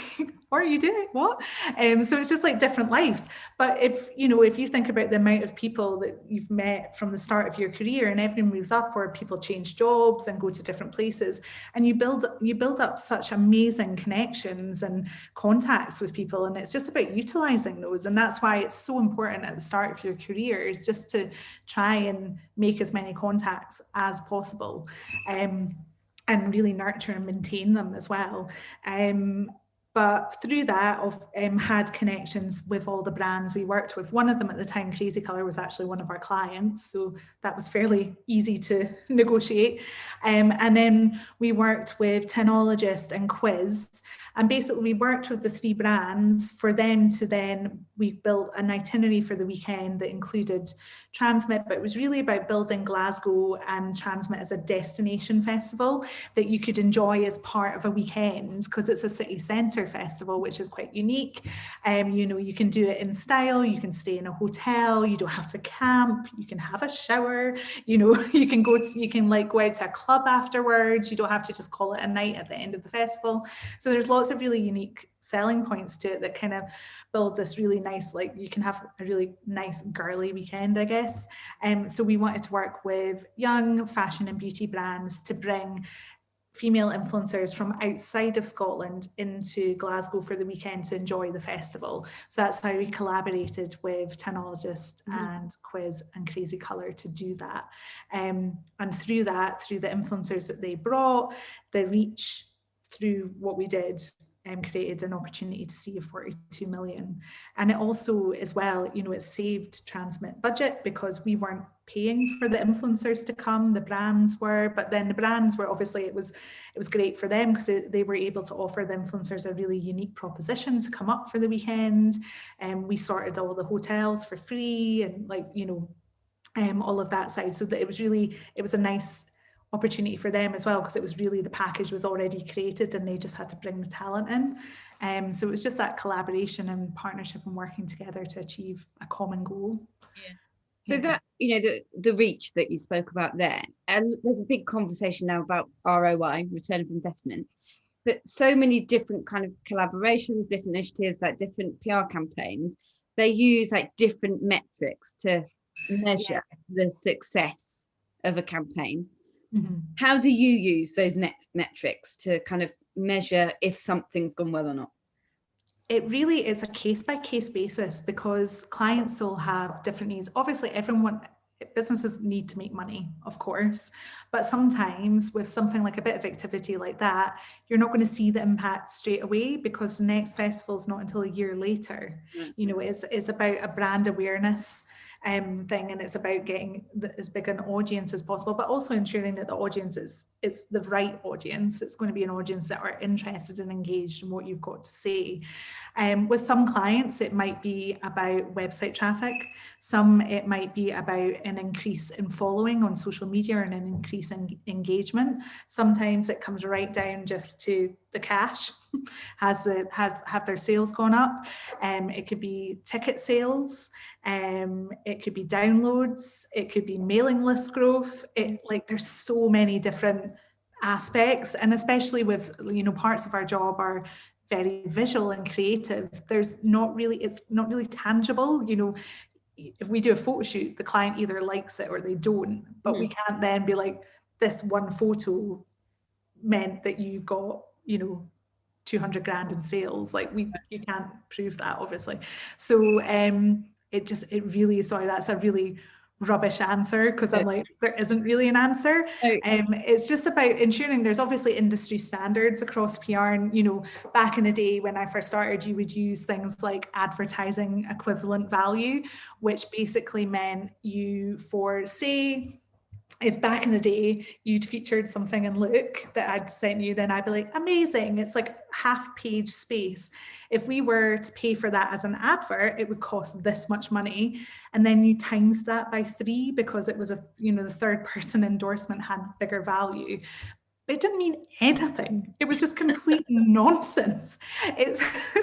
what are you doing? What? So it's just like different lives. But if you think about the amount of people that you've met from the start of your career, and everyone moves up, or people change jobs and go to different places, and you build up such amazing connections and contacts with people, and it's just about utilizing those. And that's why it's so important at the start of your career, is just to try and make as many contacts as possible, and really nurture and maintain them as well. But through that, I've had connections with all the brands we worked with. One of them at the time, Crazy Colour, was actually one of our clients, so that was fairly easy to negotiate. And then we worked with Tenologist and Quiz, and basically we worked with the 3 brands for them to then, we built an itinerary for the weekend that included Transmit, but it was really about building Glasgow and Transmit as a destination festival that you could enjoy as part of a weekend, because it's a city centre festival, which is quite unique. You know, you can do it in style, you can stay in a hotel, you don't have to camp, you can have a shower, you know, you can go out to a club afterwards, you don't have to just call it a night at the end of the festival. So there's lots of really unique selling points to it that kind of build this really nice, like, you can have a really nice girly weekend, I guess. So we wanted to work with young fashion and beauty brands to bring female influencers from outside of Scotland into Glasgow for the weekend to enjoy the festival. So that's how we collaborated with Tenologist and Quiz and Crazy Colour to do that. And through that, through the influencers that they brought, the reach through what we did, created an opportunity to see a 42 million. And it also, as well, you know, it saved Transmit budget because we weren't paying for the influencers to come, the brands were, but then the brands were, obviously it was great for them because they were able to offer the influencers a really unique proposition to come up for the weekend. And we sorted all the hotels for free and, like, you know, all of that side. So that it was a nice opportunity for them as well, because it was really, the package was already created and they just had to bring the talent in. So it was just that collaboration and partnership and working together to achieve a common goal. Yeah. So that, you know, the reach that you spoke about there, and there's a big conversation now about ROI, return of investment, but so many different kind of collaborations, different initiatives, like different PR campaigns, they use like different metrics to measure the success of a campaign. How do you use those metrics to kind of measure if something's gone well or not? It really is a case-by-case basis because clients will have different needs. Obviously, businesses need to make money, of course, but sometimes with something like a bit of activity like that, you're not going to see the impact straight away because the next festival is not until a year later. You know, it's about a brand awareness thing, and it's about getting as big an audience as possible, but also ensuring that the audience is the right audience. It's going to be an audience that are interested and engaged in what you've got to say. With some clients, it might be about website traffic. Some it might be about an increase in following on social media and an increase in engagement. Sometimes it comes right down just to the cash. Have their sales gone up? It could be ticket sales. It could be downloads. It could be mailing list growth. There's so many different aspects, and especially with, you know, parts of our job are very visual and creative. It's not really tangible. You know, if we do a photo shoot, the client either likes it or they don't, but we can't then be like, this one photo meant that you got, you know, 200 grand in sales. Like, you can't prove that, obviously. So that's a really rubbish answer, because I'm like, there isn't really an answer. It's just about ensuring there's obviously industry standards across PR. And, you know, back in the day when I first started, you would use things like advertising equivalent value, which basically meant if back in the day you'd featured something in Look that I'd sent you, then I'd be like, amazing, it's like half page space. If we were to pay for that as an advert, it would cost this much money. And then you times that by 3 because it was the third person endorsement had bigger value. But it didn't mean anything. It was just complete nonsense. It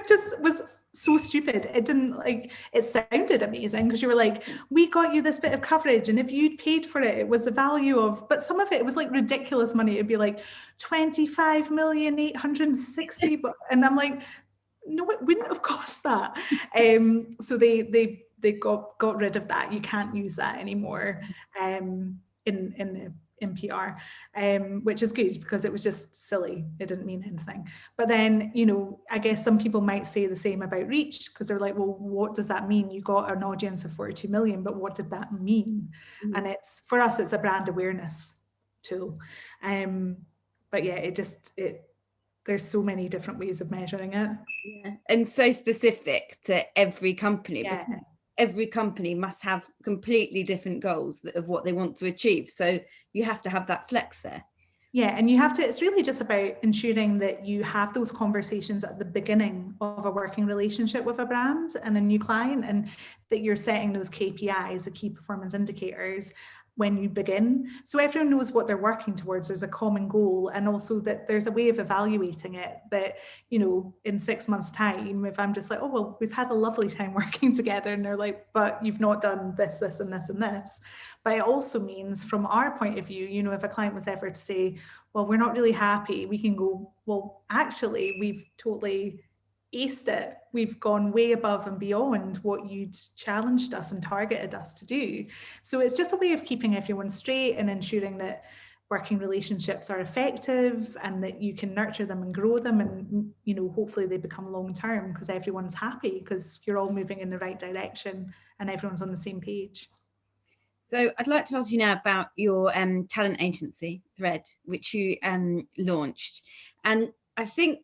just was so stupid. It didn't, like, it sounded amazing because you were like, we got you this bit of coverage, and if you'd paid for it, it was the value of, but some of it was like ridiculous money. It'd be like 25,860,000, and I'm like, no, it wouldn't have cost that. So they got rid of that. You can't use that anymore in PR, which is good because it was just silly. It didn't mean anything. But then, you know, I guess some people might say the same about reach, because they're like, well, what does that mean? You got an audience of 42 million, but what did that mean? And for us, it's a brand awareness tool. But yeah, there's so many different ways of measuring it. Yeah. And so specific to every company, Yeah. because every company must have completely different goals of what they want to achieve. So you have to have that flex there. Yeah, and you have to, it's really just about ensuring that you have those conversations at the beginning of a working relationship with a brand and a new client, and that you're setting those KPIs, the key performance indicators, when you begin. So everyone knows what they're working towards. There's a common goal, and also that there's a way of evaluating it that, you know, in 6 months' time, if I'm just like, oh, well, we've had a lovely time working together, and they're like, but you've not done this, this, and this, and this. But it also means from our point of view, you know, if a client was ever to say, well, we're not really happy, we can go, well, actually, we've totally aced it. We've gone way above and beyond what you'd challenged us and targeted us to do. So it's just a way of keeping everyone straight and ensuring that working relationships are effective and that you can nurture them and grow them, and, you know, hopefully they become long term because everyone's happy because you're all moving in the right direction and everyone's on the same page. So I'd like to ask you now about your talent agency, Thread, which you launched. And I think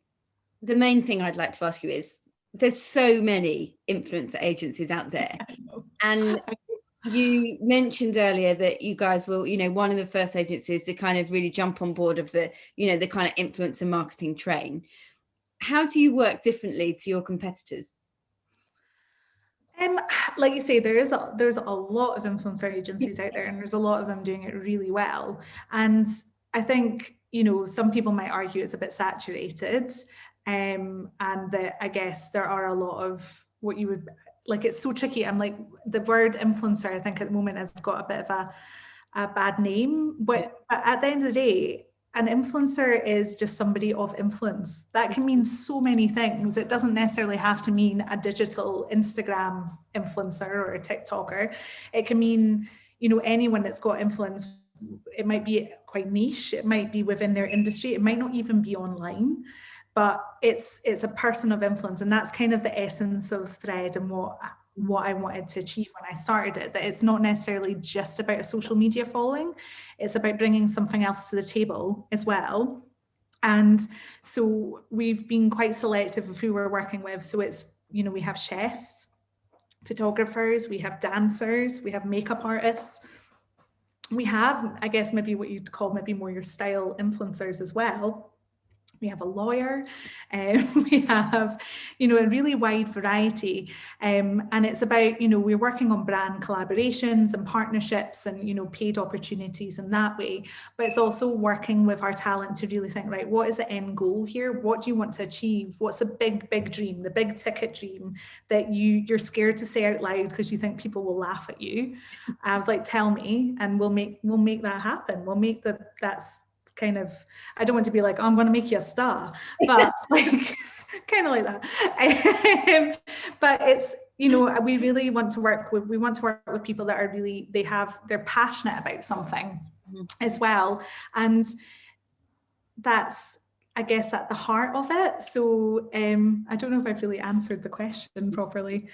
the main thing I'd like to ask you is, there's so many influencer agencies out there. And you mentioned earlier that you guys will, you know, one of the first agencies to kind of really jump on board of the, you know, the kind of influencer marketing train. How do you work differently to your competitors? Like you say, there's a lot of influencer agencies out there, and there's a lot of them doing it really well. And I think, you know, some people might argue it's a bit saturated, and that I guess there are a lot of what you would like. It's so tricky. I'm like, the word influencer, I think at the moment has got a bit of a bad name, but at the end of the day, an influencer is just somebody of influence. That can mean so many things. It doesn't necessarily have to mean a digital Instagram influencer or a TikToker. It can mean, you know, anyone that's got influence. It might be quite niche. It might be within their industry. It might not even be online, but it's a person of influence. And that's kind of the essence of Thread and what I wanted to achieve when I started it, that it's not necessarily just about a social media following, it's about bringing something else to the table as well. And so we've been quite selective of who we're working with. So it's, you know, we have chefs, photographers, we have dancers, we have makeup artists. We have, I guess, maybe what you'd call maybe more your style influencers as well. We have a lawyer, we have, you know, a really wide variety. And it's about, you know, we're working on brand collaborations and partnerships and, you know, paid opportunities in that way. But it's also working with our talent to really think, right, what is the end goal here? What do you want to achieve? What's the big dream, the big ticket dream that you're scared to say out loud because you think people will laugh at you? I was like, tell me, and we'll make that happen. We'll make that's kind of, I don't want to be like, oh, I'm going to make you a star, but like kind of like that. But it's, you know, we really want to work with people that are really, they're passionate about something as well. And that's, I guess, at the heart of it. So I don't know if I've really answered the question properly.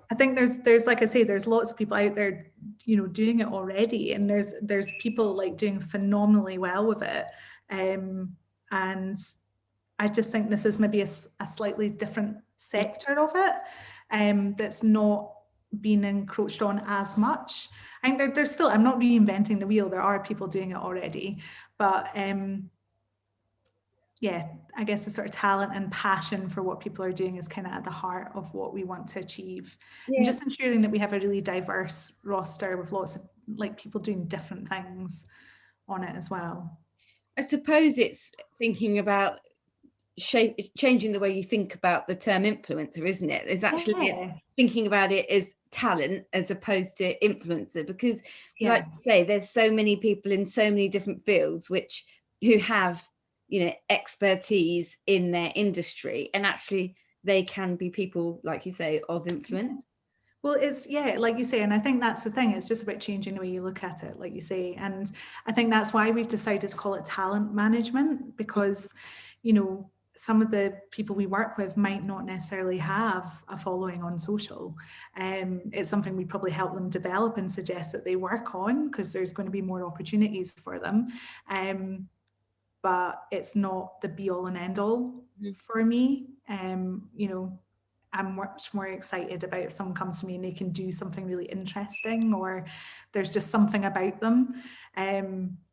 I think there's like I say, there's lots of people out there, you know, doing it already, and there's people like doing phenomenally well with it, and I just think this is maybe a slightly different sector of it, that's not being encroached on as much. I think there's still, I'm not reinventing the wheel. There are people doing it already, but yeah, I guess the sort of talent and passion for what people are doing is kind of at the heart of what we want to achieve. Yeah. And just ensuring that we have a really diverse roster with lots of like people doing different things on it as well. I suppose it's thinking about changing the way you think about the term influencer, isn't it? There's actually thinking about it as talent as opposed to influencer, because like you say, there's so many people in so many different fields who have, you know, expertise in their industry, and actually they can be people, like you say, of influence. Well, it's, like you say, and I think that's the thing, it's just about changing the way you look at it, like you say. And I think that's why we've decided to call it talent management, because, you know, some of the people we work with might not necessarily have a following on social. It's something we probably help them develop and suggest that they work on, because there's going to be more opportunities for them. But it's not the be all and end all for me. You know, I'm much more excited about if someone comes to me and they can do something really interesting, or there's just something about them.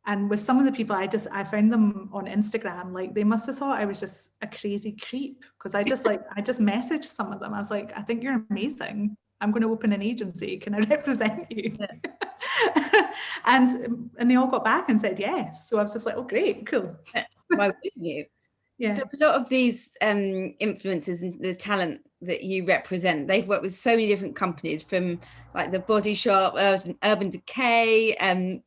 And with some of the people, I found them on Instagram, like they must have thought I was just a crazy creep, because I just messaged some of them. I was like, I think you're amazing. I'm going to open an agency. Can I represent you? Yeah. and they all got back and said yes. So I was just like, oh, great, cool. Why wouldn't you? Yeah. So a lot of these influencers and the talent that you represent, they've worked with so many different companies, from like the Body Shop, Urban Decay,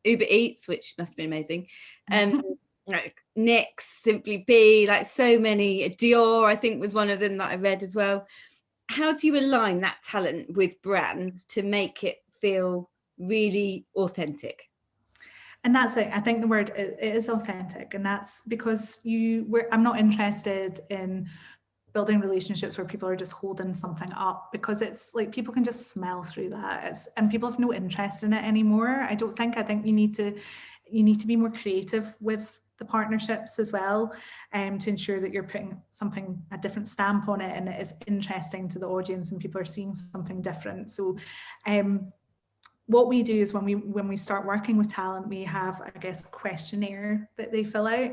Uber Eats, which must have been amazing, like NYX, Simply Be, like so many. Dior, I think, was one of them that I read as well. How do you align that talent with brands to make it feel really authentic? And that's it. I think the word it is authentic, and that's because I'm not interested in building relationships where people are just holding something up, because it's like people can just smell through that, and people have no interest in it anymore. I think you need to be more creative with the partnerships as well, to ensure that you're putting a different stamp on it, and it is interesting to the audience and people are seeing something different. So what we do is when we start working with talent, we have, I guess, a questionnaire that they fill out,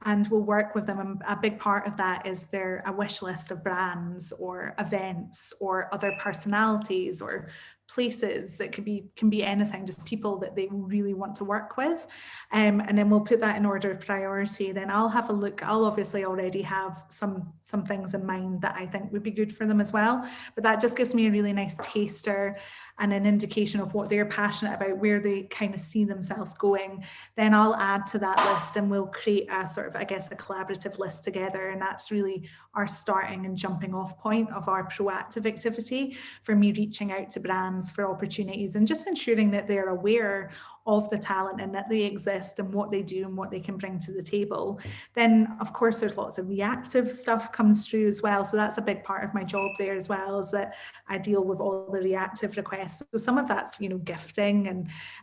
and we'll work with them. And a big part of that is a wish list of brands or events or other personalities or places. It can be anything, just people that they really want to work with. And then we'll put that in order of priority. Then I'll have a look. I'll obviously already have some things in mind that I think would be good for them as well. But that just gives me a really nice taster and an indication of what they're passionate about, where they kind of see themselves going. Then I'll add to that list, and we'll create a sort of, I guess, a collaborative list together. And that's really our starting and jumping off point of our proactive activity for me reaching out to brands for opportunities, and just ensuring that they're aware of the talent and that they exist and what they do and what they can bring to the table. Then, of course, there's lots of reactive stuff comes through as well. So that's a big part of my job there as well, is that I deal with all the reactive requests. So some of that's, gifting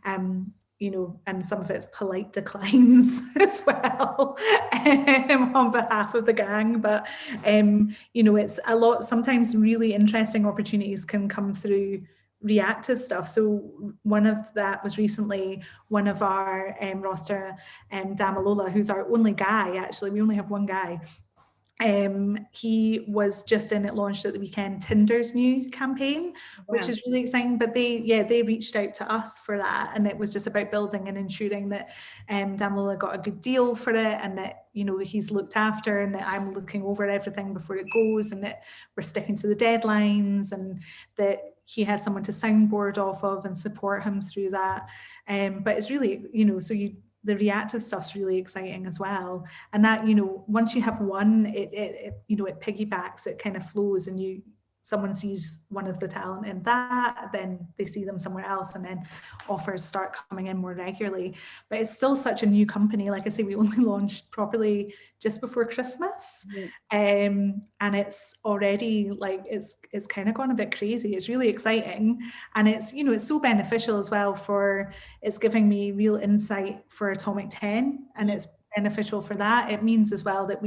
and and some of it's polite declines as well on behalf of the gang. But, it's a lot, sometimes really interesting opportunities can come through reactive stuff. So one of that was recently one of our roster, Damalola, who's our only guy, actually. We only have one guy. He was just it launched at the weekend, Tinder's new campaign, which is really exciting. But they reached out to us for that, and it was just about building and ensuring that Damalola got a good deal for it, and that he's looked after, and that I'm looking over everything before it goes, and that we're sticking to the deadlines, and that he has someone to soundboard off of and support him through that. But it's really, the reactive stuff's really exciting as well. And that, once you have one, it piggybacks, it kind of flows, and someone sees one of the talent in that, then they see them somewhere else, and then offers start coming in more regularly. But it's still such a new company. Like I say, we only launched properly just before Christmas. And it's already it's kind of gone a bit crazy. It's really exciting. And it's, it's so beneficial as well it's giving me real insight for Atomic10, and it's beneficial for that. It means as well that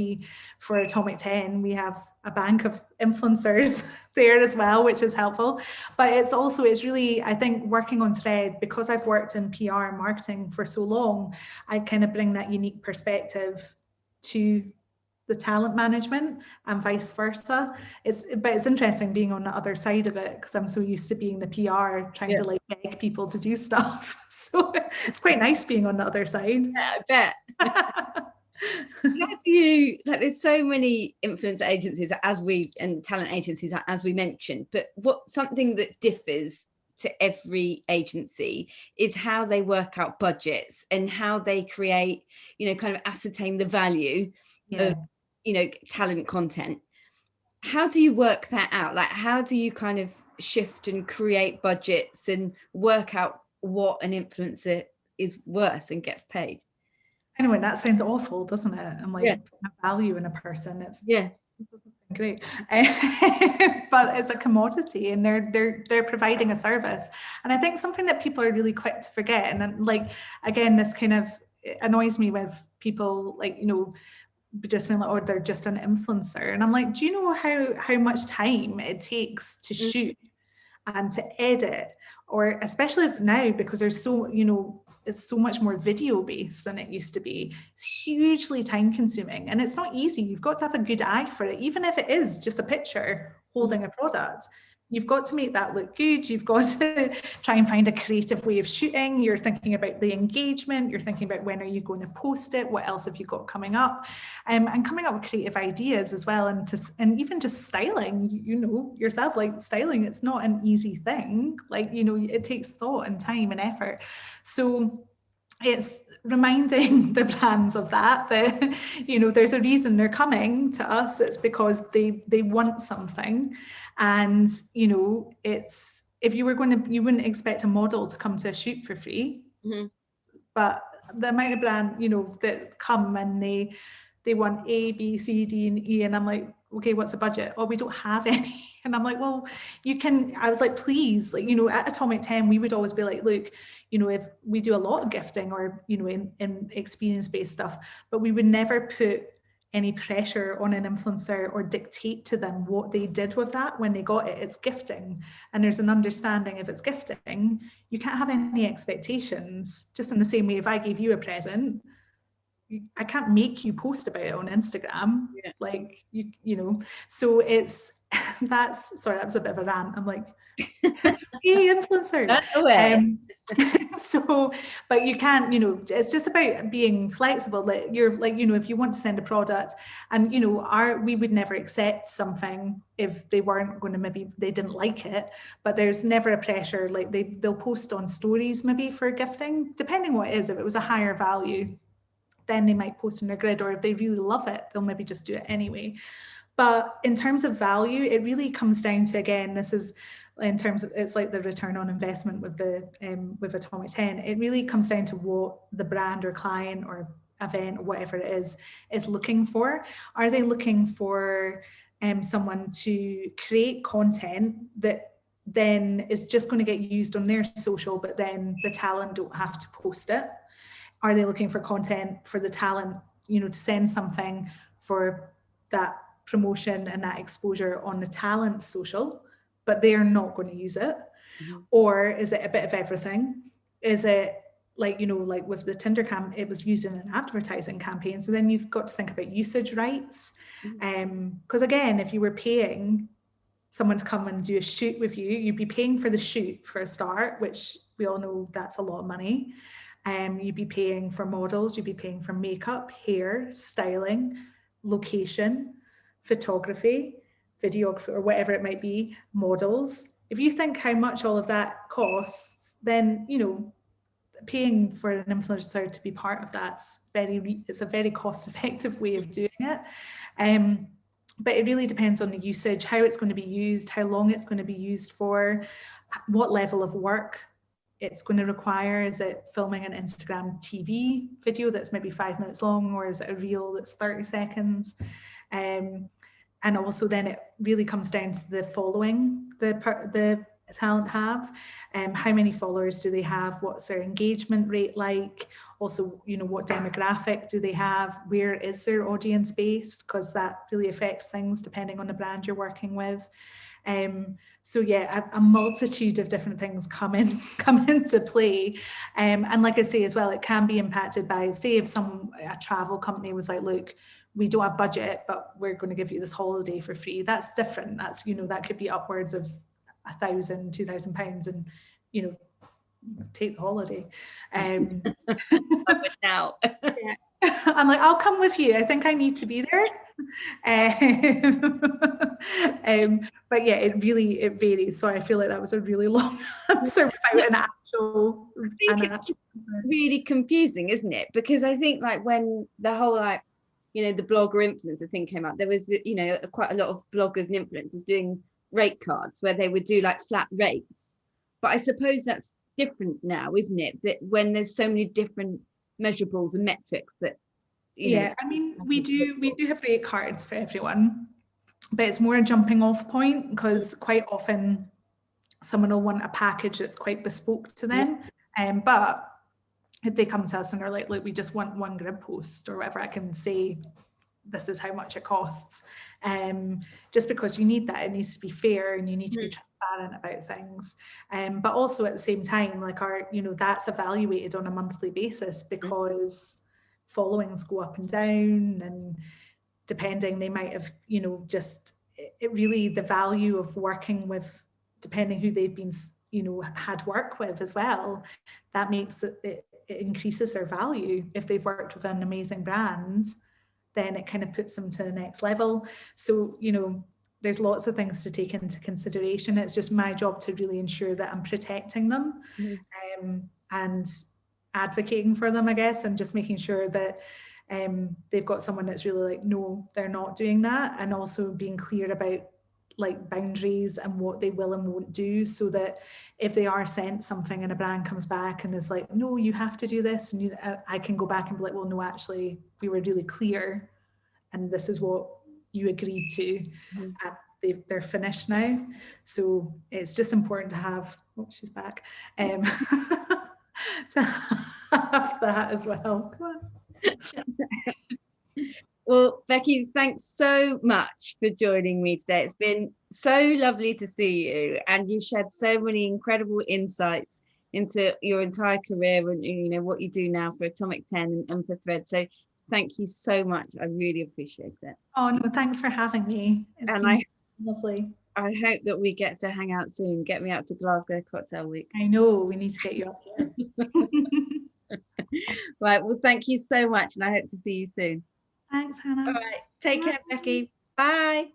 for Atomic10, we have a bank of influencers there as well, which is helpful. But it's really, I think, working on Thread, because I've worked in PR and marketing for so long, I kind of bring that unique perspective to the talent management and vice versa. But it's interesting being on the other side of it, because I'm so used to being the PR, trying to beg people to do stuff. So it's quite nice being on the other side. Yeah, I bet. How do you, there's so many influencer agencies and talent agencies, as we mentioned, but something that differs to every agency is how they work out budgets and how they create, kind of ascertain the value of, talent content. How do you work that out? How do you kind of shift and create budgets and work out what an influencer is worth and gets paid? Anyway, that sounds awful, doesn't it? I'm like, value in a person. It's great. But it's a commodity, and they're providing a service. And I think something that people are really quick to forget, and then, like, again, this kind of annoys me with people, like, you know, just being like, oh, they're just an influencer. And I'm like, do you know how much time it takes to shoot and to edit? Or especially if now, because there's so, you know, it's so much more video based than it used to be. It's hugely time consuming, and it's not easy. You've got to have a good eye for it, even if it is just a picture holding a product. You've got to make that look good. You've got to try and find a creative way of shooting. You're thinking about the engagement. You're thinking about when are you going to post it? What else have you got coming up? And coming up with creative ideas as well. And even just styling, you know, yourself, like, styling, it's not an easy thing. Like, you know, it takes thought and time and effort. So it's reminding the brands of that, you know, there's a reason they're coming to us. It's because they want something. And, you know, it's, if you were going to, you wouldn't expect a model to come to a shoot for free. But the amount of brand, you know, that come and they want A, B, C, D, and E, and I'm like, okay, what's the budget? Oh, we don't have any. And I'm like, well, you can, I was like, please, like, you know, at Atomic10, we would always be like, look, you know, if we do a lot of gifting or, you know, in experience-based stuff, but we would never put any pressure on an influencer or dictate to them what they did with that when they got it. It's gifting. And there's an understanding, if it's gifting, you can't have any expectations. Just in the same way, if I gave you a present, I can't make you post about it on Instagram. Like, you know, so it's, sorry, that was a bit of a rant. I'm like, hey, influencers. So, but you can't, you know, it's just about being flexible. That you're like, you know, if you want to send a product, and, you know, we would never accept something if they weren't going to, maybe they didn't like it, but there's never a pressure. Like, they'll post on stories maybe for gifting, depending what it is. If it was a higher value, then they might post in their grid, or if they really love it, they'll maybe just do it anyway. But in terms of value, it really comes down to, again, this is in terms of, it's like the return on investment with the with Atomic10. It really comes down to what the brand or client or event or whatever it is looking for. Are they looking for someone to create content that then is just going to get used on their social, but then the talent don't have to post it? Are they looking for content for the talent, you know, to send something for that promotion and that exposure on the talent social, but they are not going to use it? Or is it a bit of everything? Is it like, you know, like with the Tinder it was used in an advertising campaign. So then you've got to think about usage rights. Because again, if you were paying someone to come and do a shoot with you, you'd be paying for the shoot for a start, which we all know that's a lot of money. You'd be paying for models, you'd be paying for makeup, hair, styling, location, photography, videography, or whatever it might be, models. If you think how much all of that costs, then, you know, paying for an influencer to be part of that's it's a very cost-effective way of doing it. But it really depends on the usage, how it's going to be used, how long it's going to be used for, what level of work it's going to require. Is it filming an Instagram TV video that's maybe 5 minutes long, or is it a reel that's 30 seconds? And also then it really comes down to the following the talent have. How many followers do they have? What's their engagement rate like? Also, you know, what demographic do they have? Where is their audience based? Because that really affects things depending on the brand you're working with. So yeah, a multitude of different things come into play. And like I say as well, it can be impacted by, say, if a travel company was like, look, we don't have budget, but we're going to give you this holiday for free. That's different. That's, you know, that could be upwards of £1,000, £2,000, and, you know, take the holiday. Now. Yeah. I'm like, I'll come with you. I think I need to be there. But yeah, it varies. So I feel like that was a really long answer without an actual. It's really confusing, isn't it? Because I think, like, when the whole, like, you know, the blogger influencer thing came out, there was, you know, quite a lot of bloggers and influencers doing rate cards where they would do like flat rates. But I suppose that's different now, isn't it? That when there's so many different measurables and metrics that, you know. Yeah, I mean, we do have rate cards for everyone, but it's more a jumping off point, because quite often someone will want a package that's quite bespoke to them. But if they come to us and are like, look, we just want one grid post or whatever, I can say this is how much it costs. Just because you need that, it needs to be fair, and you need to be transparent about things. But also at the same time, like that's evaluated on a monthly basis, because followings go up and down, and depending, they might have, just it really, the value of working with, depending who they've been, had work with as well, that makes it increases their value. If they've worked with an amazing brand, then it kind of puts them to the next level. So, there's lots of things to take into consideration. It's just my job to really ensure that I'm protecting them, and advocating for them, I guess, and just making sure that they've got someone that's really like, no, they're not doing that, and also being clear about like boundaries and what they will and won't do, so that if they are sent something and a brand comes back and is like, no, you have to do this, and I can go back and be like, well, no, actually, we were really clear, and this is what you agreed to. And they're finished now. So it's just important to have, she's back, to have that as well. Come on. Well, Becky, thanks so much for joining me today. It's been so lovely to see you, and you've shared so many incredible insights into your entire career and what you do now for Atomic10 and for Thread. So thank you so much. I really appreciate it. Oh no, thanks for having me. It's been lovely. I hope that we get to hang out soon. Get me out to Glasgow Cocktail Week. I know, we need to get you up here. Right, well, thank you so much, and I hope to see you soon. Thanks, Hannah. All right, take care, Becky. Bye.